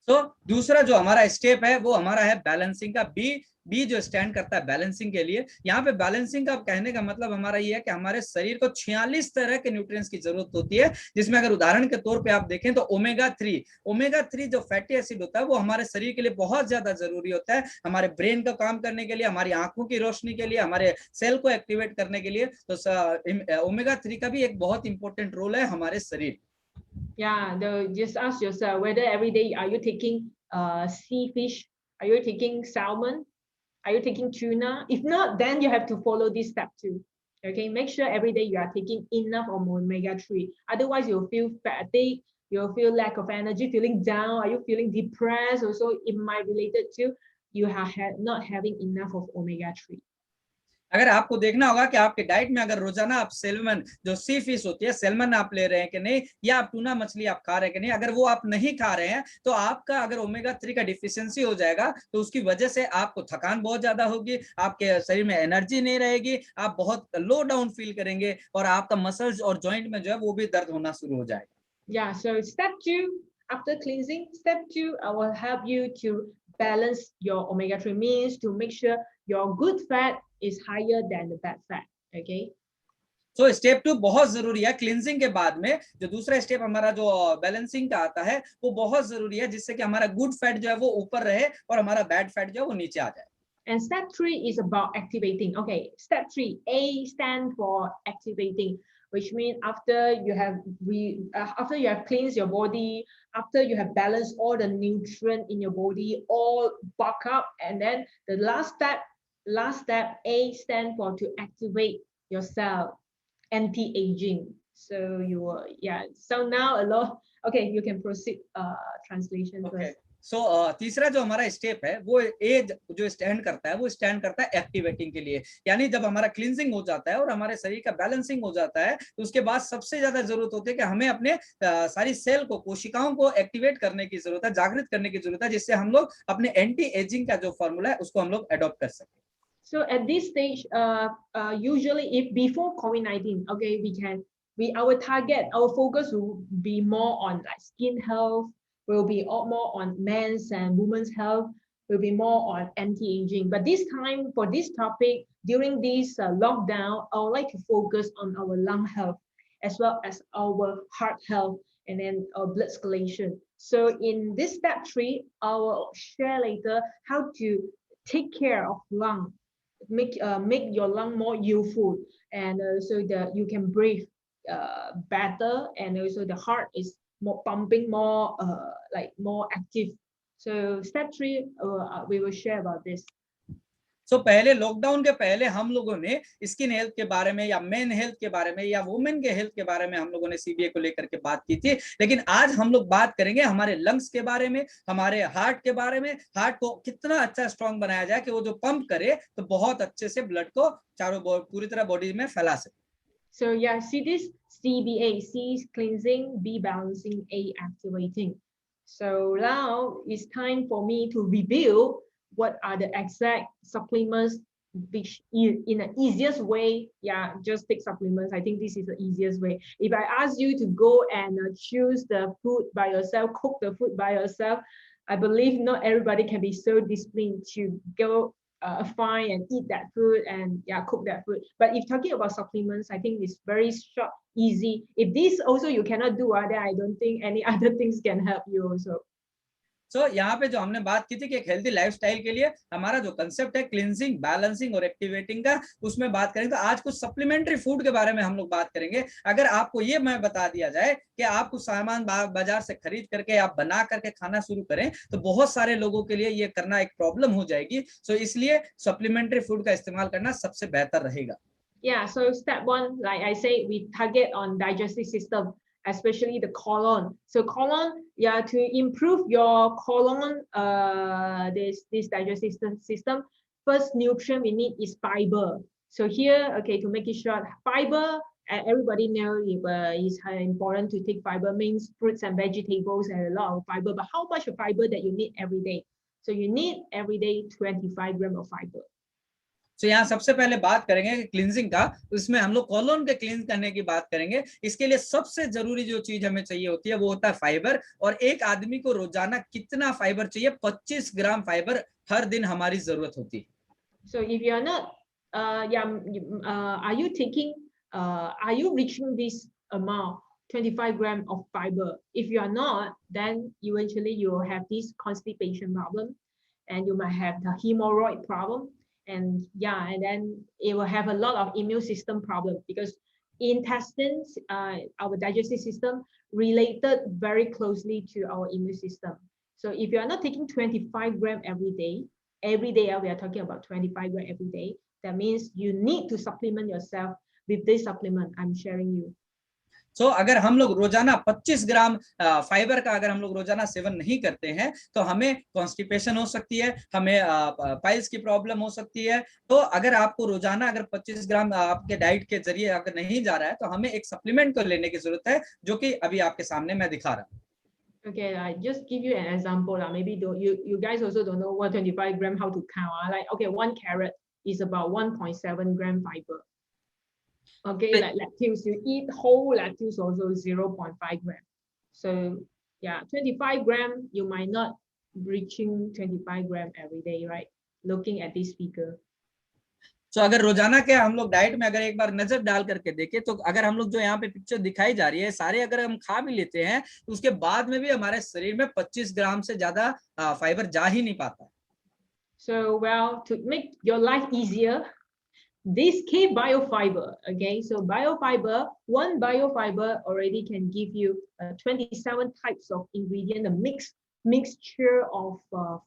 तो दूसरा जो हमारा step है वो हमारा है balancing का। B जो स्टैंड करता है बैलेंसिंग के लिए। यहाँ पे बैलेंसिंग का कहने का मतलब हमारा ये है कि हमारे शरीर को 46 तरह के न्यूट्रिएंट्स की जरूरत होती है, जिसमें अगर उदाहरण के तौर पे आप देखें तो ओमेगा-3 जो फैटी एसिड होता है वो हमारे शरीर के लिए बहुत ज्यादा जरूरी होता है, हमारे ब्रेन का काम करने के लिए, हमारी आंखों की रोशनी के लिए, हमारे सेल को एक्टिवेट करने के लिए। तो ओमेगा-3 का भी एक बहुत इंपॉर्टेंट रोल है हमारे शरीर। Yeah, just ask yourself whether every day are you taking sea fish, are you taking salmon, are you taking tuna? If not, then you have to follow this step 2. Okay, make sure every day you are taking enough of omega-3. Otherwise, you'll feel fatigue, you'll feel lack of energy, feeling down. Are you feeling depressed? Also, it might related to you not having enough of omega-3. अगर आपको देखना होगा कि आपके diet में अगर रोजाना आप सेल्मन जो सी फिश होती है सेल्मन आप ले रहे हैं कि नहीं, या आप टूना मछली आप खा रहे हैं कि नहीं, अगर वो आप नहीं खा रहे हैं तो आपका अगर ओमेगा-3 का डिफिशियंसी हो जाएगा तो उसकी वजह से आपको थकान बहुत ज्यादा होगी, आपके शरीर में एनर्जी नहीं रहेगी, आप बहुत लो डाउन फील करेंगे और आपका मसल्स और जॉइंट में जो है वो भी दर्द होना शुरू हो जाएगा। Yeah, so step 2 after cleansing, step 2 I will help you to balance your omega-3 means to make sure your good fat is higher than the bad fat. Okay. So step 2 बहुत जरूरी है। क्लींजिंग के बाद में जो दूसरा step हमारा जो बैलेंसिंग का आता है वो बहुत जरूरी है, जिससे कि हमारा गुड फैट जो है वो ऊपर रहे और हमारा बैड फैट जो है वो नीचे आ जाए। And step 3 is about activating. Okay, step 3, A stand for activating, which means after you have cleansed your body, after you have balanced all the nutrients in your body, all bulk up, and then the last step, A stand for to activate your cell, anti-aging. So so now okay, you can proceed translation first. सो तीसरा जो हमारा step है वो as जो stand करता है वो stand करता है एक्टिवेटिंग के लिए। यानी जब हमारा क्लींजिंग हो जाता है और हमारे शरीर का बैलेंसिंग हो जाता है तो उसके बाद सबसे ज्यादा जरूरत होती है कि हमें अपने सारी सेल को, कोशिकाओं को एक्टिवेट करने की जरूरत है, जागृत करने की जरूरत है, जिससे हम लोग अपने एंटी एजिंग का जो फॉर्मूला है उसको हम लोग अडॉप्ट कर सकें। So at this stage, usually if before COVID-19, okay, our target, our focus will be more on like skin health, will be more on men's and women's health, will be more on anti-aging. But this time for this topic, during this lockdown, I would like to focus on our lung health as well as our heart health and then our blood circulation. So in this step 3, I will share later how to take care of lung, make your lung more youthful, and so that you can breathe better, and also the heart is more pumping, more like more active. So step 3, we will share about this. सो पहले lockdown के पहले हम लोगों ने skin health के बारे में या मेन हेल्थ के बारे में या वुमेन के हेल्थ के बारे में हम लोगों ने सीबीए को लेकर के बात की थी। लेकिन आज हम लोग बात करेंगे हमारे लंग्स के बारे में, हमारे हार्ट के बारे में। हार्ट को कितना अच्छा स्ट्रॉन्ग बनाया जाए कि वो जो पंप करे तो बहुत अच्छे से ब्लड को चारों पूरी तरह बॉडी में फैला सके। So yeah, see this CBA, C is cleansing, B balancing, A activating. So now it's time for me to review what are the exact supplements which in the easiest way. Yeah, just take supplements. I think this is the easiest way. If I ask you to go and choose the food by yourself, cook the food by yourself, I believe not everybody can be so disciplined to go find and eat that food and yeah, cook that food. But if talking about supplements, I think it's very short, easy. If this also you cannot do, then I don't think any other things can help you also. सो यहाँ पे जो हमने बात की थी कि एक healthy lifestyle के लिए हमारा जो कंसेप्ट है क्लींजिंग, बैलेंसिंग और एक्टिवेटिंग का, उसमें बात करेंगे। तो आज कुछ सप्लीमेंट्री फूड के बारे में हम लोग बात करेंगे। अगर आपको ये मैं बता दिया जाए कि आप कुछ सामान बाजार से खरीद करके आप बना करके खाना शुरू करें तो बहुत सारे लोगों के लिए ये करना एक प्रॉब्लम हो जाएगी। सो इसलिए सप्लीमेंट्री फूड का इस्तेमाल करना सबसे बेहतर रहेगा। Yeah, so step 1, like I say, we target on digestive system, especially the colon. So colon, yeah, to improve your colon, this digestive system, first nutrient we need is fiber. So here, okay, to make it short, fiber, everybody knows it's important to take fiber, means fruits and vegetables and a lot of fiber. But how much of fiber that you need every day? So you need every day 25 grams of fiber. तो यहाँ सबसे पहले बात करेंगे cleansing का, उसमें हम लोग कॉलोन के क्लींज करने की बात करेंगे। इसके लिए सबसे जरूरी जो चीज हमें चाहिए होती है वो होता है फाइबर। और एक आदमी को रोजाना कितना फाइबर चाहिए? 25 ग्राम फाइबर हर दिन हमारी जरूरत होती है। So if you are not, are you taking, are you reaching this amount, 25 grams of fiber? If you are not, then eventually you will have this constipation problem, and you might have the hemorrhoid problem. And yeah, and then it will have a lot of immune system problem, because intestines, our digestive system, related very closely to our immune system. So if you are not taking 25 grams every day, we are talking about 25 grams every day, that means you need to supplement yourself with this supplement I'm sharing you. सो अगर हम लोग रोजाना 25 ग्राम fibre का अगर हम लोग रोजाना seven नहीं करते हैं तो हमें कॉन्स्टिपेशन हो सकती है, हमें पाइल्स की प्रॉब्लम हो सकती है। तो अगर आपको रोजाना अगर 25 ग्राम आपके डाइट के जरिए अगर नहीं जा रहा है तो हमें एक सप्लीमेंट को लेने की जरूरत है, जो कि अभी आपके सामने मैं दिखा रहा हूँ। Okay, I just give you an example. Maybe you guys also don't know what 25 grams how to count. Like, okay, 1 carrot is about 1.7 gram fiber. Okay, like lettuce, you eat whole lettuce also 0.5 gram. So yeah, 25 gram, you might not reaching 25 gram every day, right? Looking at this figure. तो अगर रोजाना के हम लोग diet में अगर एक बार नजर डाल करके देखें तो अगर हम लोग जो यहाँ पे पिक्चर दिखाई जा रही है सारे अगर हम खा भी लेते हैं तो उसके बाद में भी हमारे शरीर में 25 ग्राम से ज्यादा फाइबर जा ही नहीं पाता। So well, to make your life easier, this key biofiber, okay, so biofiber, one biofiber already can give you 27 types of ingredient, a mixture of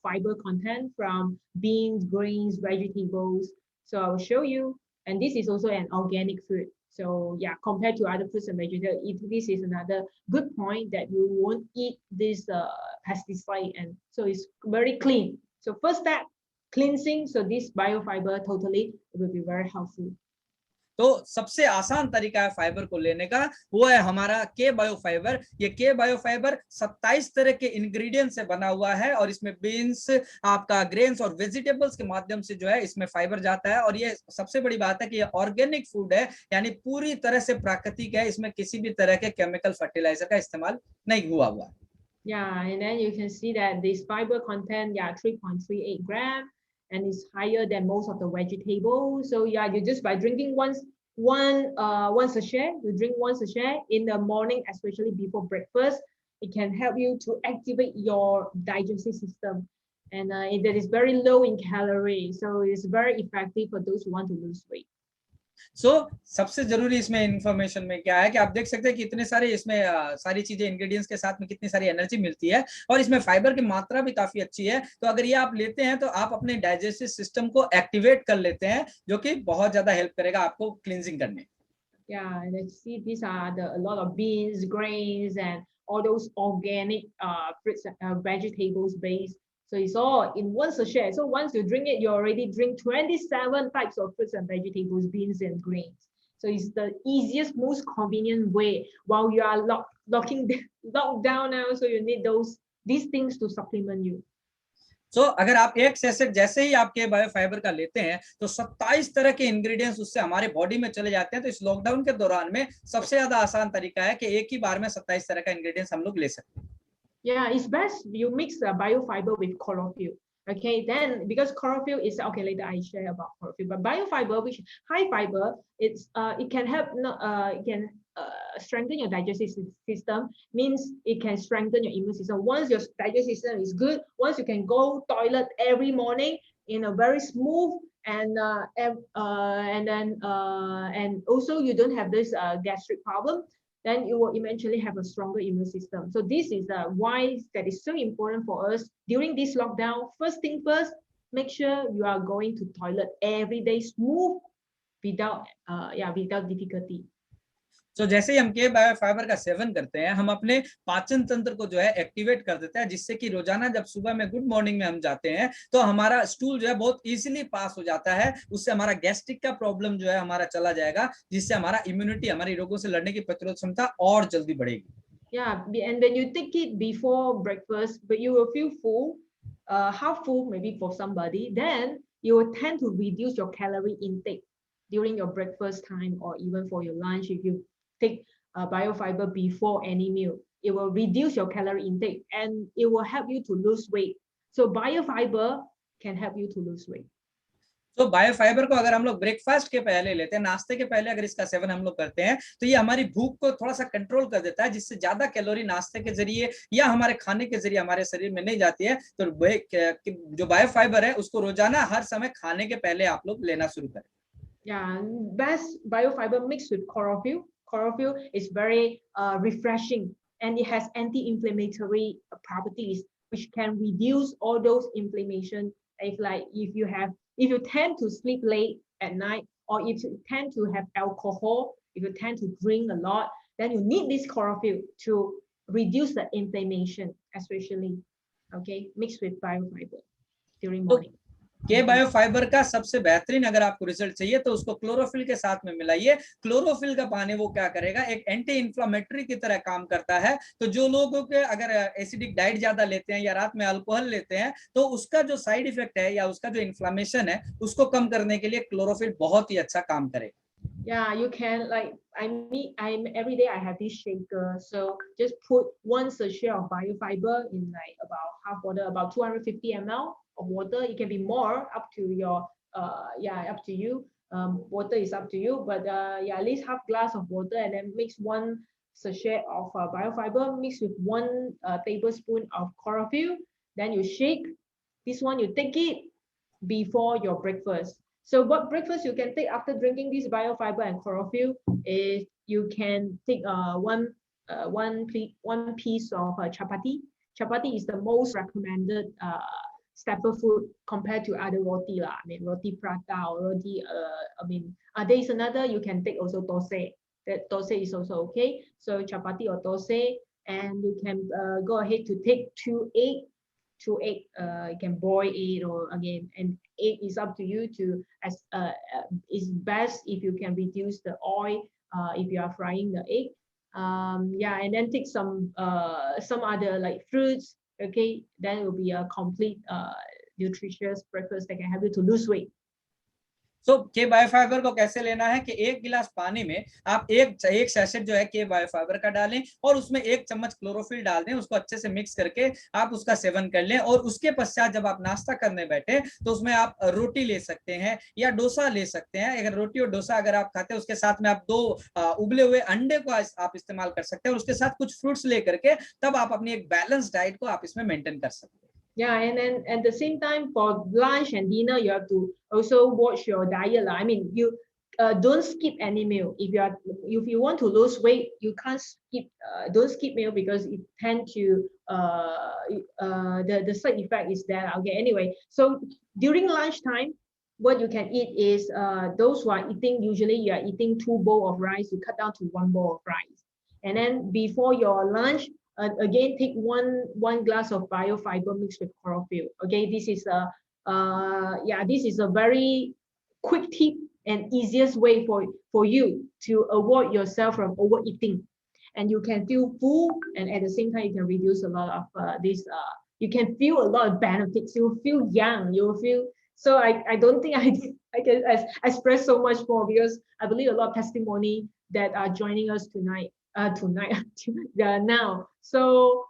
fiber content from beans, grains, vegetables. So I will show you, and this is also an organic food. So yeah, compared to other fruits and vegetables, this is another good point that you won't eat this pesticide, and so it's very clean. So first step, cleansing. So this biofiber totally will be very helpful. तो सबसे आसान तरीका है fibre को लेने का, वो है हमारा के बायो फाइबर। ये के बायो फाइबर 27 तरह के इंग्रेडिएंट से बना हुआ है और इसमें बीन्स, आपका ग्रेन्स और वेजिटेबल्स के माध्यम से जो है इसमें फाइबर जाता है। और ये सबसे बड़ी बात है कि ये ऑर्गेनिक फूड है, यानी पूरी तरह से प्राकृतिक है, इसमें किसी भी तरह के केमिकल फर्टिलाइजर का इस्तेमाल नहीं हुआ हुआ। Yeah, and then you can see that this fiber content, 3.38 gram, and it's higher than most of the vegetables. So yeah, you just by drinking once sachet, you drink one sachet in the morning, especially before breakfast, it can help you to activate your digestive system, and that is very low in calories, so it's very effective for those who want to lose weight. सबसे जरूरी इसमें information में क्या है कि आप देख सकते हैं कि इतने सारे इसमें सारी चीजें इंग्रेडिएंट्स के साथ में कितनी सारी एनर्जी मिलती है और इसमें फाइबर की मात्रा भी काफी अच्छी है। तो अगर ये आप लेते हैं तो आप अपने डाइजेस्टिव सिस्टम को एक्टिवेट कर लेते हैं, जो कि बहुत ज्यादा हेल्प करेगा आपको क्लींजिंग करने। Yeah, let's see, these are a lot of beans, grains, and all those organic fruits, vegetables based. So it's all in one sachet. So once you drink it, you already drink 27 types of fruits and vegetables, beans and grains. So it's the easiest, most convenient way while you are locked down now. So you need these things to supplement you. अगर आप एक set जैसे ही आपके बायोफाइबर का लेते हैं तो 27 तरह के इंग्रेडिएंट्स उससे हमारे बॉडी में चले जाते हैं। तो इस लॉकडाउन के दौरान में सबसे ज्यादा आसान तरीका है कि एक ही बार में 27 तरह का इंग्रेडिएंट्स हम लोग ले सकते हैं। Yeah, it's best you mix the biofiber with chlorophyll. Okay, then because chlorophyll is okay, later I share about chlorophyll. But biofiber, which high fiber, it can help. It can strengthen your digestive system. Means it can strengthen your immune system. Once your digestive system is good, once you can go toilet every morning in a very smooth and also you don't have this gastric problem, then you will eventually have a stronger immune system. So this is why that is so important for us during this lockdown. First thing first, make sure you are going to toilet every day smooth without difficulty. जैसे ही हम के बायोफाइबर का seven करते हैं, हम अपने पाचन तंत्र को जो है एक्टिवेट कर देता है, जिससे कि रोजाना जब सुबह में गुड मॉर्निंग में हम जाते हैं तो हमारा स्टूल जो है बहुत इजीली पास हो जाता है। उससे हमारा गैस्ट्रिक का प्रॉब्लम जो है हमारा चला जाएगा, जिससे हमारा इम्यूनिटी, हमारी रोगों से लड़ने की प्रतिरोध क्षमता और जल्दी बढ़ेगी। Yeah, and when you take it before breakfast, but you will feel full, half full maybe for somebody, then you will tend to reduce your calorie intake during your breakfast time or even for your lunch. If you take biofiber before any meal, it will reduce your calorie intake and it will help you to lose weight. So biofiber can help you to lose weight. तो बायोफाइबर को अगर हम लोग breakfast के पहले लेते हैं, नाश्ते के पहले अगर इसका सेवन हम लोग करते हैं तो ये हमारी भूख को थोड़ा सा कंट्रोल कर देता है, जिससे ज्यादा कैलोरी नाश्ते के जरिए या हमारे खाने के जरिए हमारे शरीर में नहीं जाती है। तो जो बायोफाइबर है उसको रोजाना हर समय खाने के पहले आप लोग लेना शुरू करें। Yeah, best biofiber mixed with chlorophyll. Chlorophyll is very refreshing and it has anti-inflammatory properties which can reduce all those inflammation. If you tend to sleep late at night, or if you tend to have alcohol, if you tend to drink a lot, then you need this chlorophyll to reduce the inflammation, especially, okay, mixed with biofiber during morning. के बायोफाइबर का सबसे बेहतरीन अगर आपको result चाहिए तो उसको chlorophyll के साथ में मिलाइए। क्लोरोफिल का पानी वो क्या करेगा, एक एंटी इंफ्लेमेटरी की तरह काम करता है। तो जो लोगों के अगर एसिडिक डाइट ज्यादा लेते हैं या रात में अल्कोहल लेते हैं तो उसका जो साइड इफेक्ट है या उसका जो इन्फ्लेमेशन है उसको कम करने के लिए क्लोरोफिल बहुत ही अच्छा काम करेगा। Yeah, you can I'm every day I have this shaker, so just put one sachet of biofiber in about half water, about 250 ml of water. It can be more, up to your up to you. Water is up to you, but at least half glass of water, and then mix one sachet of biofiber mixed with 1 tablespoon of chlorophyll. Then you shake. This one you take it before your breakfast. So what breakfast you can take after drinking this biofiber and chlorophyll is you can take one piece of chapati. Chapati is the most recommended staple food compared to other roti lah. I mean roti prata or roti. There is another you can take also dosai. That dosai is also okay. So chapati or dosai, and you can go ahead to take 2 egg. 2 egg. You can boil it, or again, and egg is up to you to it's best if you can reduce the oil if you are frying the egg. And then take some other like fruits. Okay, then it will be a complete nutritious breakfast that can help you to lose weight. तो के बायोफाइबर को कैसे लेना है कि 1 गिलास पानी में आप एक सैशेट जो है के बायोफाइबर का डालें और उसमें 1 चम्मच क्लोरोफिल डाल दें, उसको अच्छे से मिक्स करके आप उसका सेवन कर लें। और उसके पश्चात जब आप नाश्ता करने बैठे तो उसमें आप रोटी ले सकते हैं या डोसा ले सकते हैं। अगर रोटी और डोसा अगर आप खाते हैं, उसके साथ में आप 2 उबले हुए अंडे को आप इस्तेमाल कर सकते हैं और उसके साथ कुछ फ्रूट्स लेकर के तब आप अपनी एक बैलेंस डाइट को आप इसमें मेंटेन कर सकते हैं। Yeah, and then at the same time for lunch and dinner, you have to also watch your diet. I mean, you don't skip any meal. If you want to lose weight, you can't skip. Don't skip meal because it tend to the side effect is there. Okay, anyway, so during lunchtime, what you can eat is those who are eating, usually you are eating 2 bowls of rice, you cut down to 1 bowl of rice, and then before your lunch. Again, take one glass of biofiber mixed with chlorophyll. Okay, this is a very quick tip and easiest way for you to avoid yourself from overeating, and you can feel full, and at the same time you can reduce a lot of you can feel a lot of benefits. You will feel young. You will feel. So I don't think I can express so much more, because I believe a lot of testimony that are joining us tonight. Now. So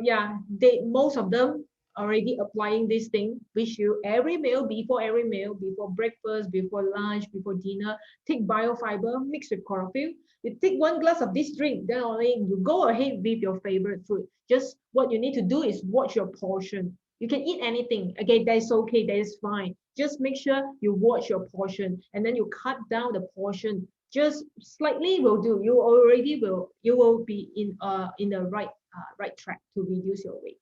yeah, most of them already applying this thing, which you before every meal, before breakfast, before lunch, before dinner, take biofiber mixed with chlorophyll. You take 1 glass of this drink, then only you go ahead with your favorite food. Just what you need to do is watch your portion. You can eat anything. Okay, that is okay, that is fine. Just make sure you watch your portion, and then you cut down the portion. Just slightly will do. You will be in the right track to reduce your weight.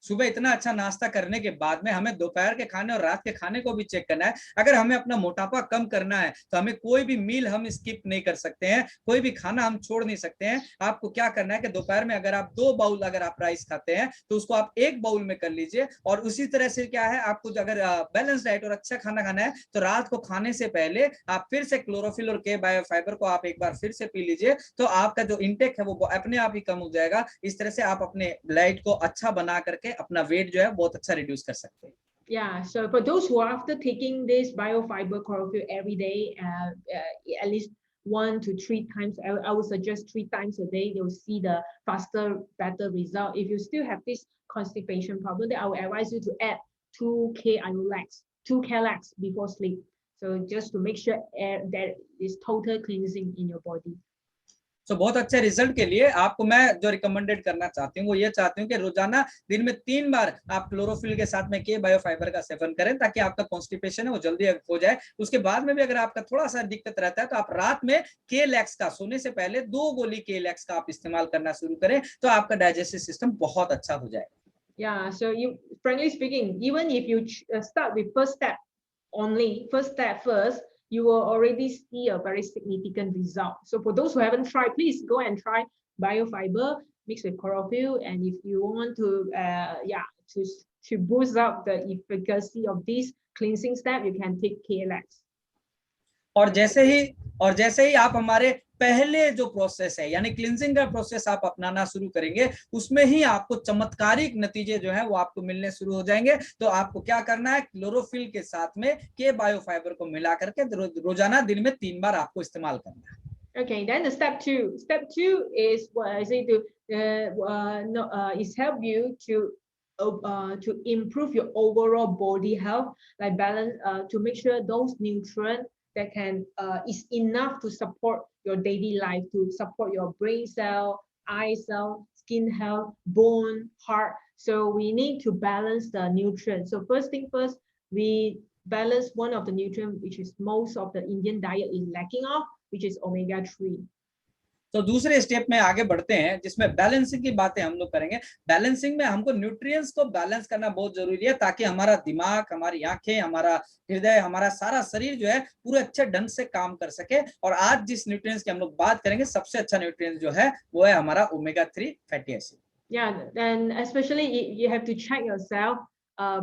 सुबह इतना अच्छा नाश्ता करने के बाद में हमें दोपहर के खाने और रात के खाने को भी चेक करना है। अगर हमें अपना मोटापा कम करना है तो हमें कोई भी मील हम स्किप नहीं कर सकते हैं, कोई भी खाना हम छोड़ नहीं सकते हैं। आपको क्या करना है कि दोपहर में अगर आप 2 बाउल अगर आप राइस खाते हैं तो उसको आप 1 बाउल में कर लीजिए। और उसी तरह से क्या है, आपको अगर बैलेंस डाइट और अच्छा खाना खाना है तो रात को खाने से पहले आप फिर से क्लोरोफिल और के बायोफाइबर को आप एक बार फिर से पी लीजिए, तो आपका जो इंटेक है वो अपने आप ही कम हो जाएगा। इस तरह से आप अपने डाइट को अच्छा बना करके अपना वेट जो है बहुत अच्छा रिड्यूस कर सकते हैं। Yeah, so for those who are after taking this biofiber chlorophyll every day, at least 1 to 3 times, I would suggest 3 times a day, you'll see the faster, better result. If you still have this constipation problem, then I would advise you to add 2 K-Lax before sleep. So just to make sure that is total cleansing in your body. तो बहुत अच्छे result के लिए आपको मैं जो recommended करना चाहती हूँ वो ये चाहती हूँ कि रोजाना दिन में 3 बार आप क्लोरोफिल के साथ में के बायोफाइबर का सेवन करें, ताकि आपका कॉन्स्टिपेशन है वो जल्दी हो जाए। उसके बाद में भी अगर आपका थोड़ा सा दिक्कत रहता है तो आप रात में के-लैक्स का, सोने से पहले 2 गोली के-लैक्स का आप इस्तेमाल करना शुरू करें, तो आपका डाइजेस्टिव सिस्टम बहुत अच्छा हो जाएगा। Yeah, so frankly speaking, even if you start with first step first, you will already see a very significant result. So for those who haven't tried, please go and try biofiber mixed with chlorophyll. And if you want to boost up the efficacy of this cleansing step, you can take K-Lax. और जैसे ही आप हमारे पहले जो process है यानी cleansing का process आप अपनाना शुरू करेंगे, उसमें ही आपको चमत्कारिक नतीजे जो है वो आपको मिलने शुरू हो जाएंगे। तो आपको क्या करना है, क्लोरोफिल के साथ में के बायोफाइबर को मिला करके रोजाना दिन में 3 बार आपको इस्तेमाल करना है। Okay, then the step two is what I say is help you to improve your overall body health, like balance, to make sure those nutrients that can is enough to support your daily life, to support your brain cell, eye cell, skin health, bone, heart. So we need to balance the nutrients. So first thing first, we balance one of the nutrients which is most of the Indian diet is lacking of, which is omega-3. तो दूसरे step में आगे बढ़ते हैं जिसमें balancing की बातें हम लोग करेंगे। बैलेंसिंग में हमको न्यूट्रिएंट्स को बैलेंस करना बहुत जरूरी है ताकि हमारा दिमाग, हमारी आंखें, हमारा हृदय, हमारा सारा शरीर जो है पूरे अच्छे ढंग से काम कर सके। और आज जिस न्यूट्रिएंट्स की हम लोग बात करेंगे, सबसे अच्छा न्यूट्रिएंट जो है वो है हमारा omega 3 fatty acid. Yeah, and especially you have to check yourself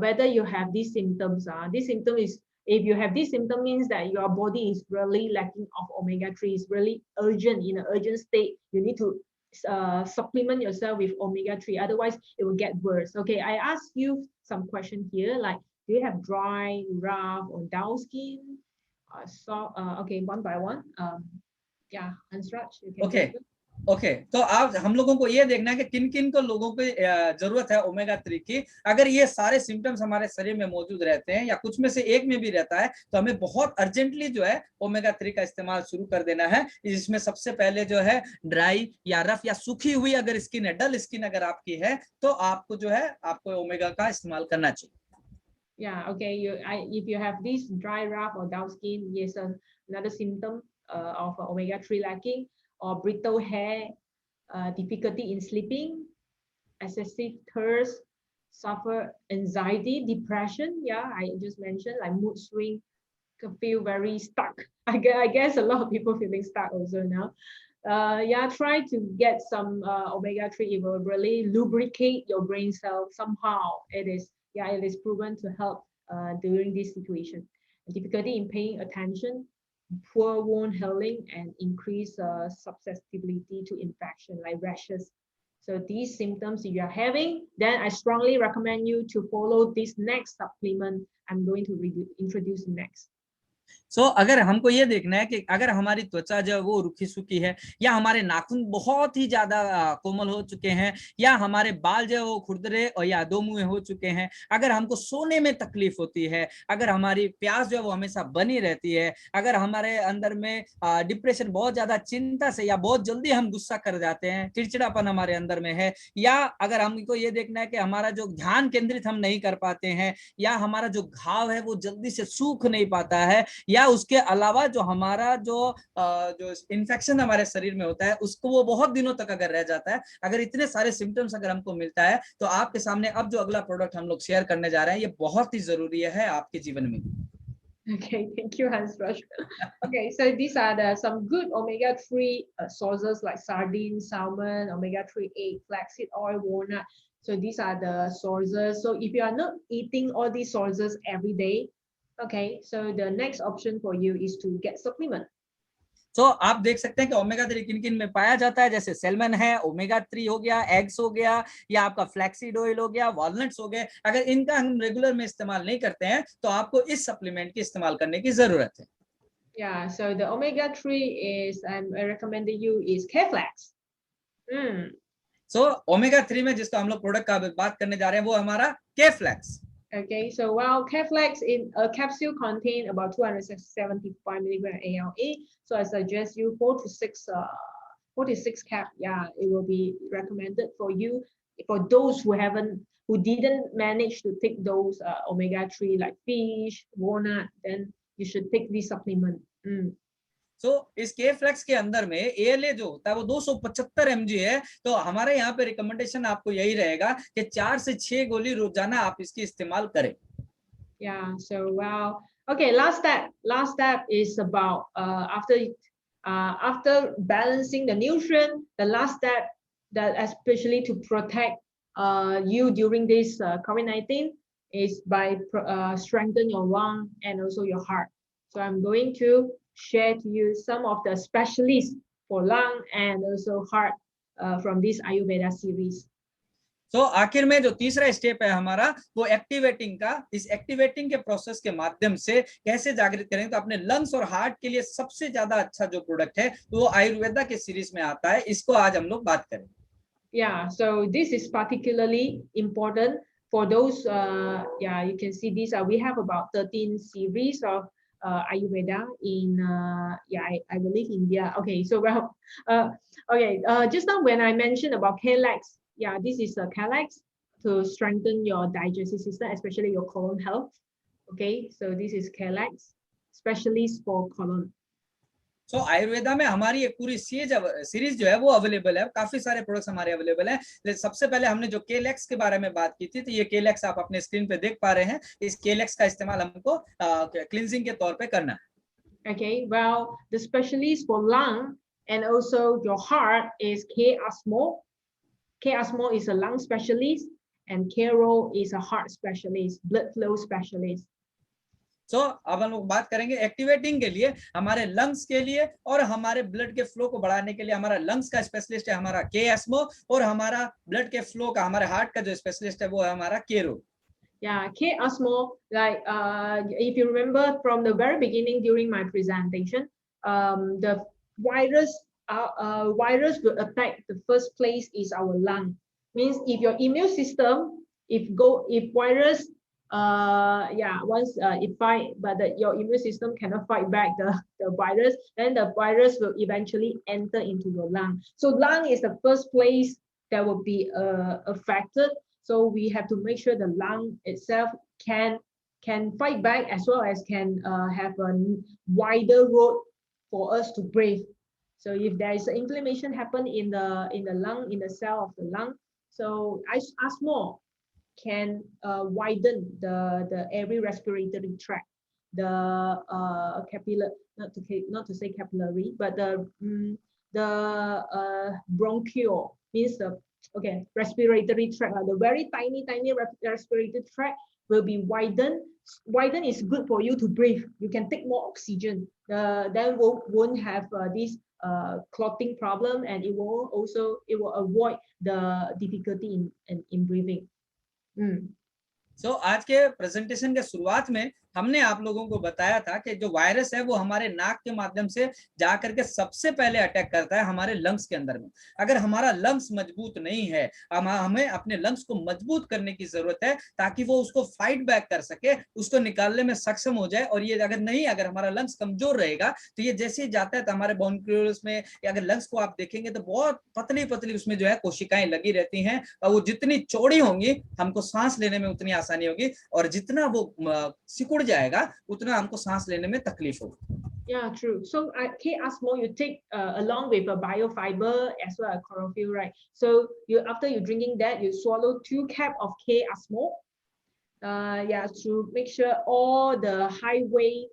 whether you have these symptoms. This symptom is, if you have this symptom, means that your body is really lacking of omega-3. It's really urgent, in an urgent state. You need to supplement yourself with omega-3. Otherwise, it will get worse. Okay, I ask you some question here, like, do you have dry, rough, or dull skin? Okay, one by one. Yeah, Hansraj, you can Okay. go. Okay तो आप हम लोगों को ये देखना है कि किन किन को लोगों को जरूरत है ओमेगा 3 की। अगर ये सारे सिम्टम्स हमारे शरीर में मौजूद रहते हैं या कुछ में से एक में भी रहता है तो हमें बहुत अर्जेंटली जो है ओमेगा 3 का इस्तेमाल शुरू कर देना है। इसमें सबसे पहले जो है ड्राई या रफ या सूखी हुई अगर स्किन है, डल स्किन अगर आपकी है, तो आपको जो है आपको ओमेगा का इस्तेमाल करना चाहिए। Yeah, okay. If you have this dry, rough, or dull skin, yes, another symptom of omega-3 lacking, or brittle hair, difficulty in sleeping, excessive thirst, suffer anxiety, depression. Yeah, I just mentioned, like mood swing, can feel very stuck. I guess a lot of people feeling stuck also now. Yeah, try to get some omega-3. It will really lubricate your brain cells somehow. It is proven to help during this situation. Difficulty in paying attention, poor wound healing, and increased susceptibility to infection like rashes. So these symptoms if you are having, then I strongly recommend you to follow this next supplement I'm going to introduce next. अगर हमको ये देखना है कि अगर हमारी त्वचा जो है वो रुखी सूखी है, या हमारे नाखून बहुत ही ज्यादा कोमल हो चुके हैं, या हमारे बाल जो है वो खुरदरे और या दो मुंहे हो चुके हैं, अगर हमको सोने में तकलीफ होती है, अगर हमारी प्यास जो है वो हमेशा बनी रहती है, अगर हमारे अंदर में डिप्रेशन, बहुत ज्यादा चिंता से या बहुत जल्दी हम गुस्सा कर जाते हैं, चिड़चिड़ापन हमारे अंदर में है, या अगर हमको ये देखना है कि हमारा जो ध्यान केंद्रित हम नहीं कर पाते हैं, या हमारा जो घाव है वो जल्दी से सूख नहीं पाता है, या उसके अलावा जो हमारा जो इन्फेक्शन हमारे शरीर में होता है उसको वो बहुत दिनों तक अगर रह जाता है, अगर इतने सारे सिम्टम्स अगर हमको मिलता है, तो आपके सामने अब जो अगला प्रोडक्ट हम लोग शेयर करने जा रहे हैं ये बहुत ही जरूरी है आपके जीवन में। Okay, thank you, Hansraj. Okay, so these are some good omega-3 sources like sardines, salmon, omega-3 egg, flaxseed oil, walnut. So these are the sources. So if you are not eating all these sources every day, okay, so the next option for you is to get supplement. तो आप देख सकते हैं कि omega 3 किन किन में पाया जाता है, जैसे सैल्मन है, ओमेगा 3 हो गया, एग्स हो गया, या आपका फ्लैक्सीड ऑयल हो गया, वॉलनट्स हो गए। अगर इनका हम रेगुलर में इस्तेमाल नहीं करते हैं तो आपको इस सप्लीमेंट की इस्तेमाल करने की जरूरत है। Yeah, so the omega-3 is I recommend you is K-Flex. Omega 3 में जिसका हम लोग प्रोडक्ट का बात करने जा रहे हैं वो हमारा K-Flex। Okay, so while K-Flex in a capsule contain about 275 milligram ALA, so I suggest you 4 to 6 cap. Yeah, it will be recommended for you. For those who didn't manage to take those omega-3 like fish, walnut, then you should take this supplement. इस K-Flex के अंदर में ALA जो होता है वो 275 mg है। तो हमारे यहाँ पे रिकमेंडेशन आपको यही रहेगा कि 4 से 6 गोली रोजाना आप इसकी इस्तेमाल करें। Yeah, so well, okay, last step is about after balancing the nutrient, the last step that especially to protect you during this COVID-19 is by strengthen your lung and also your heart. So I'm going to share to you some of the specialists for lung and also heart from this Ayurveda series. आखिर में जो तीसरा step है हमारा वो activating का, इस activating के प्रोसेस के माध्यम से कैसे जागृत करें, तो अपने लंग्स और हार्ट के लिए सबसे ज्यादा अच्छा जो प्रोडक्ट है तो वो आयुर्वेदा के सीरीज में आता है। इसको आज हम लोग बात करें। Yeah, so this is particularly important for those yeah, you can see these we have about 13 series of Ayurveda in I believe India. Okay, so well just now when I mentioned about K-Lex, yeah, this is a K-Lex to strengthen your digestive system, especially your colon health. Okay, so this is K-Lex, specialist for colon. सो आयुर्वेदा में हमारी एक पूरी series जो है वो available है, काफी सारे प्रोडक्ट्स हमारे अवेलेबल हैं। सबसे पहले हमने जो केलेक्स के बारे में बात की थी, तो ये केलेक्स आप अपने स्क्रीन पे देख पा रहे हैं। इस केलेक्स का इस्तेमाल हमको क्लींजिंग के तौर पे करना है। Okay, well, the specialist for lung and also your heart is K. Asmo. K. Asmo is a lung specialist and Carol is a heart specialist, blood flow specialist. अब हम लोग बात करेंगे एक्टिवेटिंग के लिए, हमारे लंग्स के लिए और हमारे ब्लड के फ्लो को बढ़ाने के लिए हमारा लंग्स का स्पेशलिस्ट है हमारा के एस्मो, और हमारा ब्लड के फ्लो का, हमारे हार्ट का जो स्पेशलिस्ट है वो है हमारा केरो। Yeah, K. Asmo, like if you remember from the very beginning during my presentation, the virus will attack the first place is our lung. Means if your immune system, if virus, once it fight, but your immune system cannot fight back the virus, then the virus will eventually enter into your lung. So lung is the first place that will be affected. So we have to make sure the lung itself can fight back as well as can have a wider road for us to breathe. So if there is inflammation happen in the lung, in the cell of the lung, so asthma can widen the airway respiratory tract, the capillary, not to say capillary, but the bronchial, means the respiratory tract, the very tiny respiratory tract will be widened. Widen is good for you to breathe. You can take more oxygen. Then won't have this clotting problem, and it will avoid the difficulty in breathing. आज के presentation के शुरुआत में हमने आप लोगों को बताया था कि जो वायरस है वो हमारे नाक के माध्यम से जाकर के सबसे पहले अटैक करता है हमारे लंग्स के अंदर में। अगर हमारा लंग्स मजबूत नहीं है, हमें अपने लंग्स को मजबूत करने की जरूरत है ताकि वो उसको फाइट बैक कर सके, उसको निकालने में सक्षम हो जाए। और ये अगर हमारा लंग्स कमजोर रहेगा तो ये जैसे ही जाता है तो हमारे ब्रोंक्यूल्स में, अगर लंग्स को आप देखेंगे तो बहुत पतली पतली उसमें जो है कोशिकाएं लगी रहती हैं, और वो जितनी चौड़ी होंगी हमको सांस लेने में उतनी आसानी होगी, और जितना वो सिकुड़ जाएगा उतना हमको सांस लेने में तकलीफ होगी। Yeah, true. So K. Asmo you take along with a biofiber as well as chlorophyll, right? So after you drinking that, you swallow 2 caps of K. Asmo. To make sure all the highway,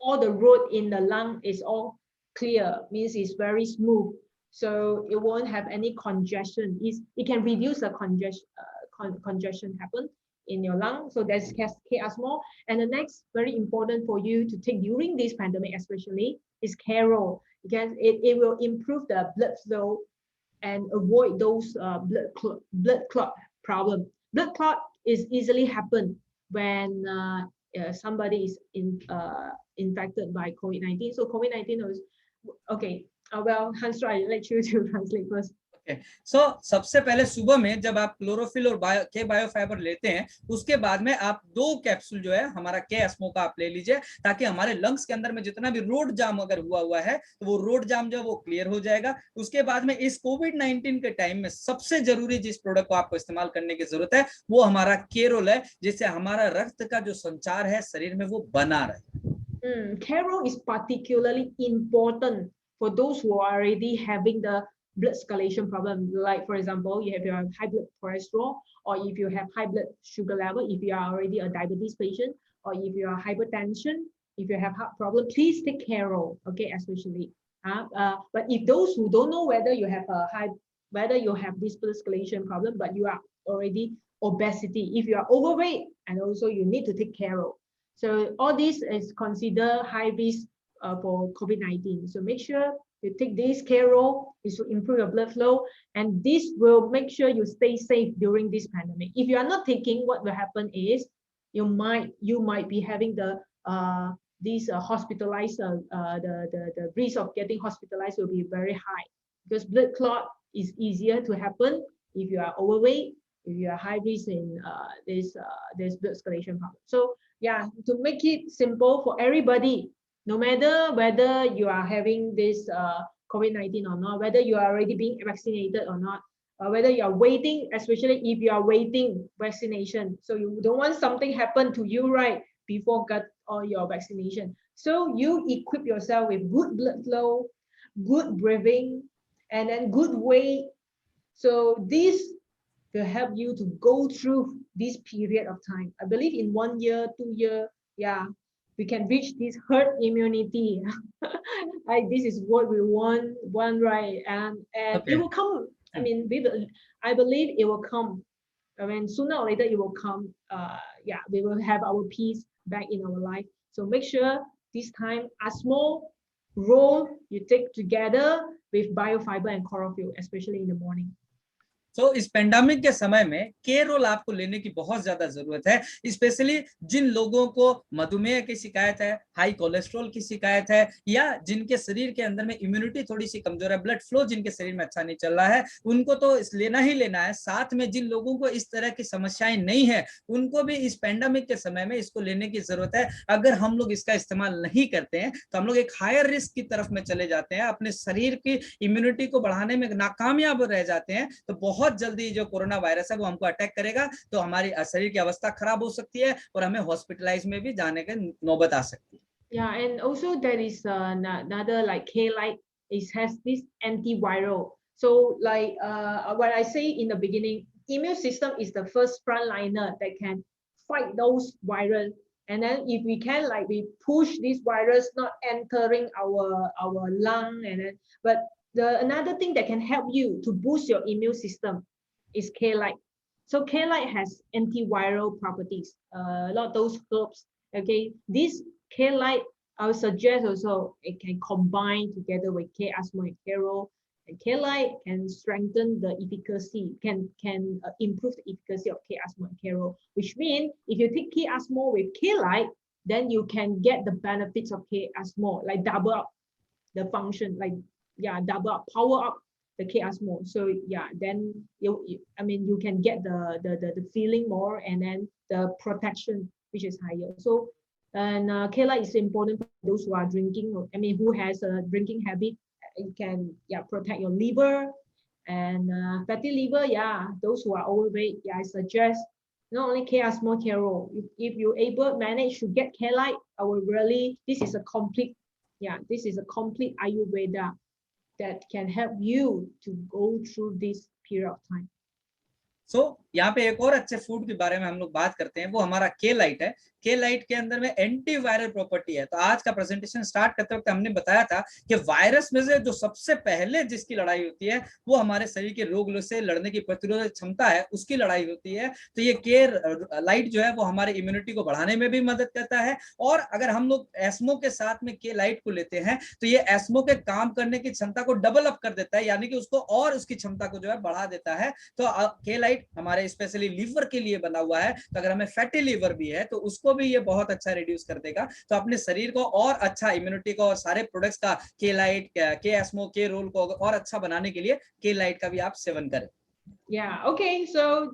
all the road in the lung is all clear, means it's very smooth. So it won't have any congestion. It can reduce the congestion happen in your lung. So that's K. Asmo. And the next very important for you to take during this pandemic especially is Carol, because it will improve the blood flow and avoid those blood clot problem. Blood clot is easily happen when somebody is infected by COVID-19. So COVID-19 was okay. Well, Hansra, I'll let you to translate first. सबसे पहले सुबह में जब आप chlorophyll और के बायोफाइबर लेते हैं, उसके बाद में आप 2 कैप्सूल जो है हमारा के एस्मो का आप ले लीजिए, ताकि हमारे लंग्स के अंदर में जितना भी रोड जाम अगर हुआ है तो वो रोड जाम जो है वो क्लियर हो जाएगा। उसके बाद में इस कोविड-19 के टाइम में सबसे जरूरी जिस प्रोडक्ट को आपको इस्तेमाल करने की जरूरत है वो हमारा केरोल है, जिससे हमारा रक्त का जो संचार है शरीर में वो बना रहे। Carol is particularly important for those who are already having the blood circulation problem, like for example you have your high blood cholesterol, or if you have high blood sugar level, if you are already a diabetes patient, or if you are hypertension, if you have heart problem, please take Carol, okay, especially. But if those who don't know whether you have this blood circulation problem, but you are already obesity, if you are overweight, and also you need to take Carol. So all this is considered high risk for COVID-19. So make sure you take this Carol is to improve your blood flow, and this will make sure you stay safe during this pandemic. If you are not taking, what will happen is you might be having the hospitalized, the risk of getting hospitalized will be very high, because blood clot is easier to happen if you are overweight, if you are high risk in this blood circulation problem. So yeah, to make it simple for everybody, no matter whether you are having this COVID-19 or not, whether you are already being vaccinated or not, whether you are waiting, especially if you are waiting vaccination. So you don't want something happen to you right before get all your vaccination. So you equip yourself with good blood flow, good breathing, and then good weight. So this will help you to go through this period of time. I believe in 1 year, 2 year, yeah, we can reach this herd immunity. This is what we want, right? And it Okay. will come. I mean, I believe it will come. I mean, sooner or later it will come. Yeah, we will have our peace back in our life. So make sure this time a small roll you take together with biofiber and chlorophyll, especially in the morning. तो इस pandemic के समय में care role आपको लेने की बहुत ज्यादा जरूरत है, स्पेशली जिन लोगों को मधुमेह की शिकायत है, हाई कोलेस्ट्रॉल की शिकायत है, या जिनके शरीर के अंदर में इम्यूनिटी थोड़ी सी कमजोर है, ब्लड फ्लो जिनके शरीर में अच्छा नहीं चल रहा है, उनको तो इस लेना ही लेना है। साथ में जिन लोगों को इस तरह की समस्याएं नहीं है, उनको भी इस पेंडेमिक के समय में इसको लेने की जरूरत है। अगर हम लोग इसका इस्तेमाल नहीं करते हैं तो हम लोग एक हायर रिस्क की तरफ में चले जाते हैं, अपने शरीर की इम्यूनिटी को बढ़ाने में नाकामयाब रह जाते हैं। तो बहुत जल्दी जो कोरोना वायरस है वो हमको अटैक करेगा, तो हमारी शरीर की अवस्था खराब हो सकती है और हमें हॉस्पिटलाइज में भी जाने की नौबत आ सकती है। Yeah, and also there is another like K-Lite. It has this antiviral. So like what I say in the beginning, immune system is the first frontliner that can fight those virus. And then if we can like we push this virus not entering our lung, and then but another thing that can help you to boost your immune system is K-Lite. So K-Lite has antiviral properties. A lot of those herbs. Okay, this K-Lite, I would suggest also it can combine together with K-Asmo and K-Roll. And K-Lite can strengthen the efficacy, can improve the efficacy of K-Asmo and K-Roll, which means if you take K-Asmo with K-Lite, then you can get the benefits of K-Asmo, like double up the function, like double up, power up the K-Asmo. So yeah, then you can get the feeling more, and then the protection which is higher. So and K-Lite is important for those who are drinking. I mean, who has a drinking habit. It can protect your liver and fatty liver. Yeah, those who are overweight. Yeah, I suggest not only K-Asmo, K-Roll. If you able manage to get K-Lite, I will really. This is a complete Ayurveda that can help you to go through this period of time. So, यहाँ पे एक और अच्छे food के बारे में हम लोग बात करते हैं, वो हमारा K-Lite है। K-Lite के अंदर में एंटीवायरल प्रॉपर्टी है। तो आज का प्रेजेंटेशन स्टार्ट करते वक्त हमने बताया था कि वायरस में से जो सबसे पहले जिसकी लड़ाई होती है वो हमारे शरीर के रोग से लड़ने की प्रतिरोधक क्षमता है, उसकी लड़ाई होती है। तो ये K-Lite जो है वो हमारे इम्यूनिटी को बढ़ाने में भी मदद करता है। और अगर हम लोग एस्मो के साथ में K-Lite को लेते हैं तो ये एस्मो के काम करने की क्षमता को डबल अप कर देता है, यानी कि उसको और उसकी क्षमता को जो है बढ़ा देता है। तो K-Lite हमारे स्पेशली लीवर के लिए बना हुआ है। तो अगर हमें फैटी लीवर भी है तो उसको भी ये बहुत अच्छा रिड्यूस कर देगा। तो अपने शरीर को और अच्छा इम्यूनिटी को और सारे प्रोडक्ट्स का K-Lite, K-Asmo, K-Roll को और अच्छा बनाने के लिए K-Lite का भी आप सेवन करें। Yeah, okay. So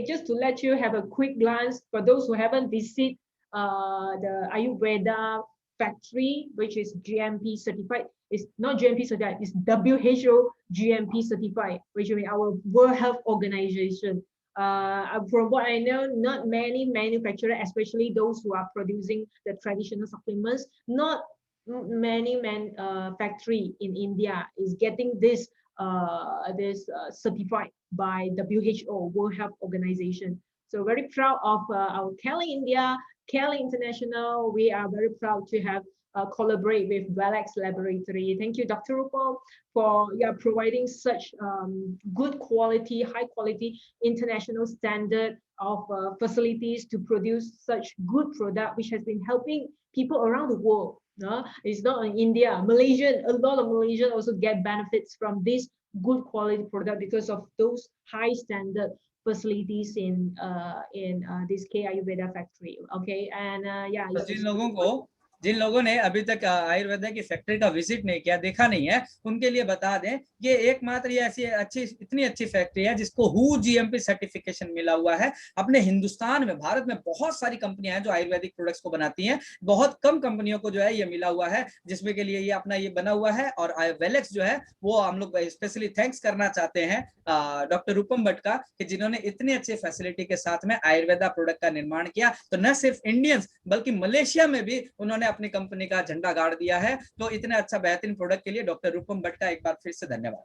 just to let you have a quick glance for those who haven't visited the Ayurveda factory, which is GMP certified. It's not GMP certified, it's WHO GMP certified, which is our World Health Organization. From what I know, not many manufacturers, especially those who are producing the traditional supplements, not many factory in India is getting this certified by WHO, World Health Organization. So very proud of our Kelly India, Kelly International. We are very proud to have collaborate with Valex Laboratory. Thank you, Dr. Rupal, for providing such good quality, high quality, international standard of facilities to produce such good product, which has been helping people around the world. It's not in India. A lot of Malaysians also get benefits from this good quality product because of those high standard facilities in this K Ayurveda factory. Okay, and जिन लोगों ने अभी तक आयुर्वेदा की factory का visit नहीं किया, देखा नहीं है, उनके लिए बता दें कि एकमात्र ये ऐसी इतनी अच्छी फैक्ट्री है जिसको हु जीएमपी सर्टिफिकेशन मिला हुआ है। अपने हिंदुस्तान में, भारत में बहुत सारी कंपनियां हैं जो आयुर्वेदिक प्रोडक्ट्स को बनाती हैं, बहुत कम कंपनियों को जो है ये मिला हुआ है, जिसमें के लिए ये अपना ये बना हुआ है। और वेलेक्स जो है वो हम लोग स्पेशली थैंक्स करना चाहते हैं डॉक्टर रूपम भट्ट का, कि जिन्होंने इतनी अच्छी फैसिलिटी के साथ में आयुर्वेदा प्रोडक्ट का निर्माण किया। तो न सिर्फ इंडियंस बल्कि मलेशिया में भी उन्होंने अपनी कंपनी का झंडा गाड़ दिया है। तो इतने अच्छा बेहतरीन प्रोडक्ट के लिए डॉक्टर रूपम भट्ट का एक बार फिर से धन्यवाद।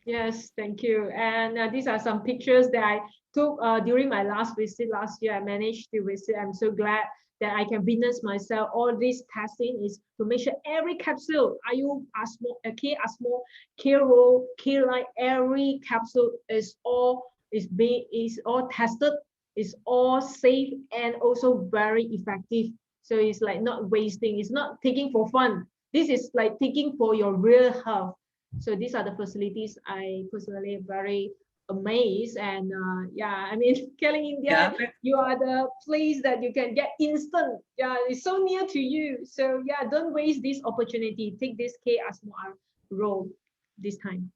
Yes, thank you. And these are some pictures that I took during my last visit last year. I managed to visit. I'm so glad that I can witness myself. All this testing is to make sure every capsule, IU, Asmo, K Asmo, K Roll, K Light, every capsule is all tested, is all safe and also very effective. So it's like not wasting. It's not taking for fun. This is like taking for your real health. So these are the facilities I personally very amazed. And yeah, I mean, Keling India, you are the place that you can get instant. Yeah, it's so near to you. So yeah, don't waste this opportunity. Take this K Asmo role this time.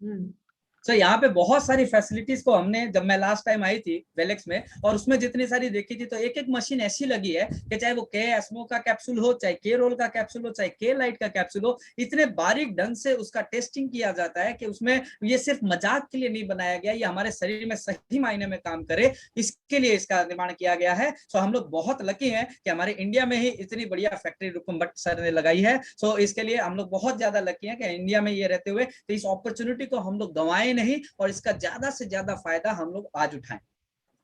तो यहाँ पे बहुत सारी facilities को हमने, जब मैं last time I थी वेलेक्स में, और उसमें जितनी सारी देखी थी, तो एक एक मशीन ऐसी लगी है कि चाहे वो के एस्मो का कैप्सूल हो, चाहे के रोल का कैप्सूल हो, चाहे के लाइट का कैप्सूल हो, इतने बारीक ढंग से उसका टेस्टिंग किया जाता है कि उसमें ये सिर्फ मजाक के लिए नहीं बनाया गया, ये हमारे शरीर में सही मायने में काम करे, इसके लिए इसका निर्माण किया गया है। सो हम लोग बहुत लकी हैं कि हमारे इंडिया में ही इतनी बढ़िया फैक्ट्री रूपम भट्ट सर ने लगाई है। सो इसके लिए हम लोग बहुत ज्यादा लकी हैं कि इंडिया में ये रहते हुए, तो इस अपॉर्चुनिटी को हम लोग गंवाए नहीं और इसका ज्यादा से ज्यादा फायदा हम लोग आज उठाएं।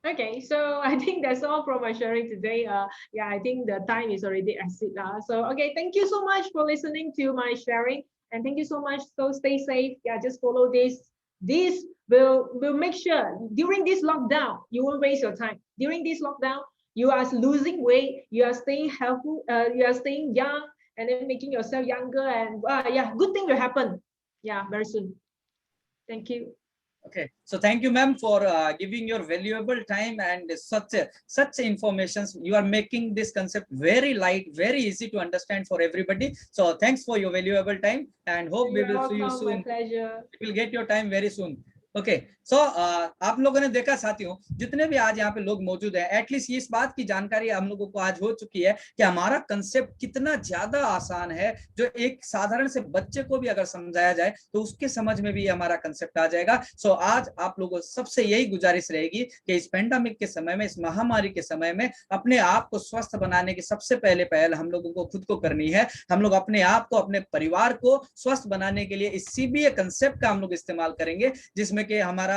Okay, so I think that's all from my sharing today. Yeah, I think the time is already exit. So okay, thank you so much for listening to my sharing, and thank you so much. So stay safe. Yeah, just follow this. This will make sure during this lockdown you won't waste your time. During this lockdown, you are losing weight, you are staying healthy, you are staying young, and then making yourself younger. And yeah, good thing will happen. Yeah, very soon. Thank you. Okay, so thank you, ma'am, for giving your valuable time and such information. You are making this concept very light, very easy to understand for everybody. So thanks for your valuable time, and hope we will see you soon. My pleasure. We will get your time very soon. Okay so आप लोगों ने देखा साथियों, जितने भी आज यहाँ पे लोग मौजूद हैं, एटलीस्ट इस बात की जानकारी हम लोगों को आज हो चुकी है कि हमारा कंसेप्ट कितना ज्यादा आसान है, जो एक साधारण से बच्चे को भी अगर समझाया जाए तो उसके समझ में भी हमारा कंसेप्ट आ जाएगा। सो आज आप लोगों सबसे यही गुजारिश रहेगी कि इस पेंडेमिक के समय में, इस महामारी के समय में अपने आप को स्वस्थ बनाने की सबसे पहले पहल हम लोगों को खुद को करनी है। हम लोग अपने आप को, अपने परिवार को स्वस्थ बनाने के लिए इस सीबीए कंसेप्ट का हम लोग इस्तेमाल करेंगे, जिसमें कि हमारा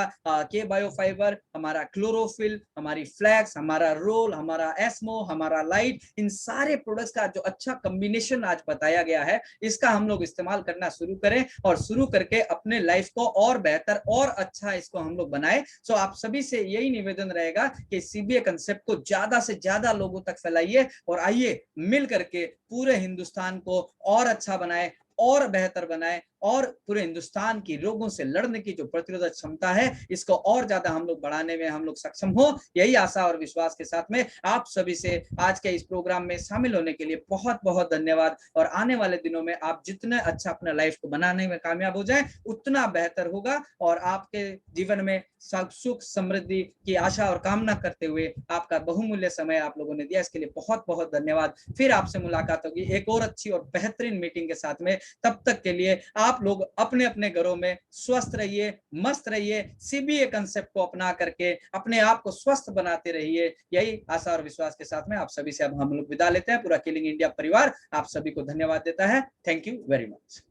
के बायोफाइबर, हमारा क्लोरोफिल, हमारी फ्लैक्स, हमारा रोल, हमारा एस्मो, हमारा लाइट, इन सारे प्रोडक्ट्स का जो अच्छा कॉम्बिनेशन आज बताया गया है, इसका हम लोग इस्तेमाल करना शुरू करें और शुरू करके अपने लाइफ को और बेहतर और अच्छा इसको हम लोग बनाएं। सो आप सभी से यही निवेदन रहेगा कि सीबीए कंसेप्ट को ज्यादा से ज्यादा लोगों तक फैलाइए और आइए मिल करके पूरे हिंदुस्तान को और अच्छा बनाए और बेहतर बनाए और पूरे हिंदुस्तान की रोगों से लड़ने की जो प्रतिरोधक क्षमता है, इसको और ज्यादा हम लोग बढ़ाने में हम लोग सक्षम हो। यही आशा और विश्वास के साथ में आप सभी से आज के इस प्रोग्राम में शामिल होने के लिए बहुत बहुत धन्यवाद। और आने वाले दिनों में आप जितने अच्छा अपने लाइफ को बनाने में कामयाब हो जाएं, उतना बेहतर होगा और आपके जीवन में सुख समृद्धि की आशा और कामना करते हुए आपका बहुमूल्य समय आप लोगों ने दिया, इसके लिए बहुत बहुत धन्यवाद। फिर आपसे मुलाकात होगी एक और अच्छी और बेहतरीन मीटिंग के साथ में। तब तक के लिए आप लोग अपने अपने घरों में स्वस्थ रहिए, मस्त रहिए, सीबीए कंसेप्ट को अपना करके अपने आप को स्वस्थ बनाते रहिए। यही आशा और विश्वास के साथ में आप सभी से अब हम लोग विदा लेते हैं। पूरा कीलिंग इंडिया परिवार आप सभी को धन्यवाद देता है। Thank you very much.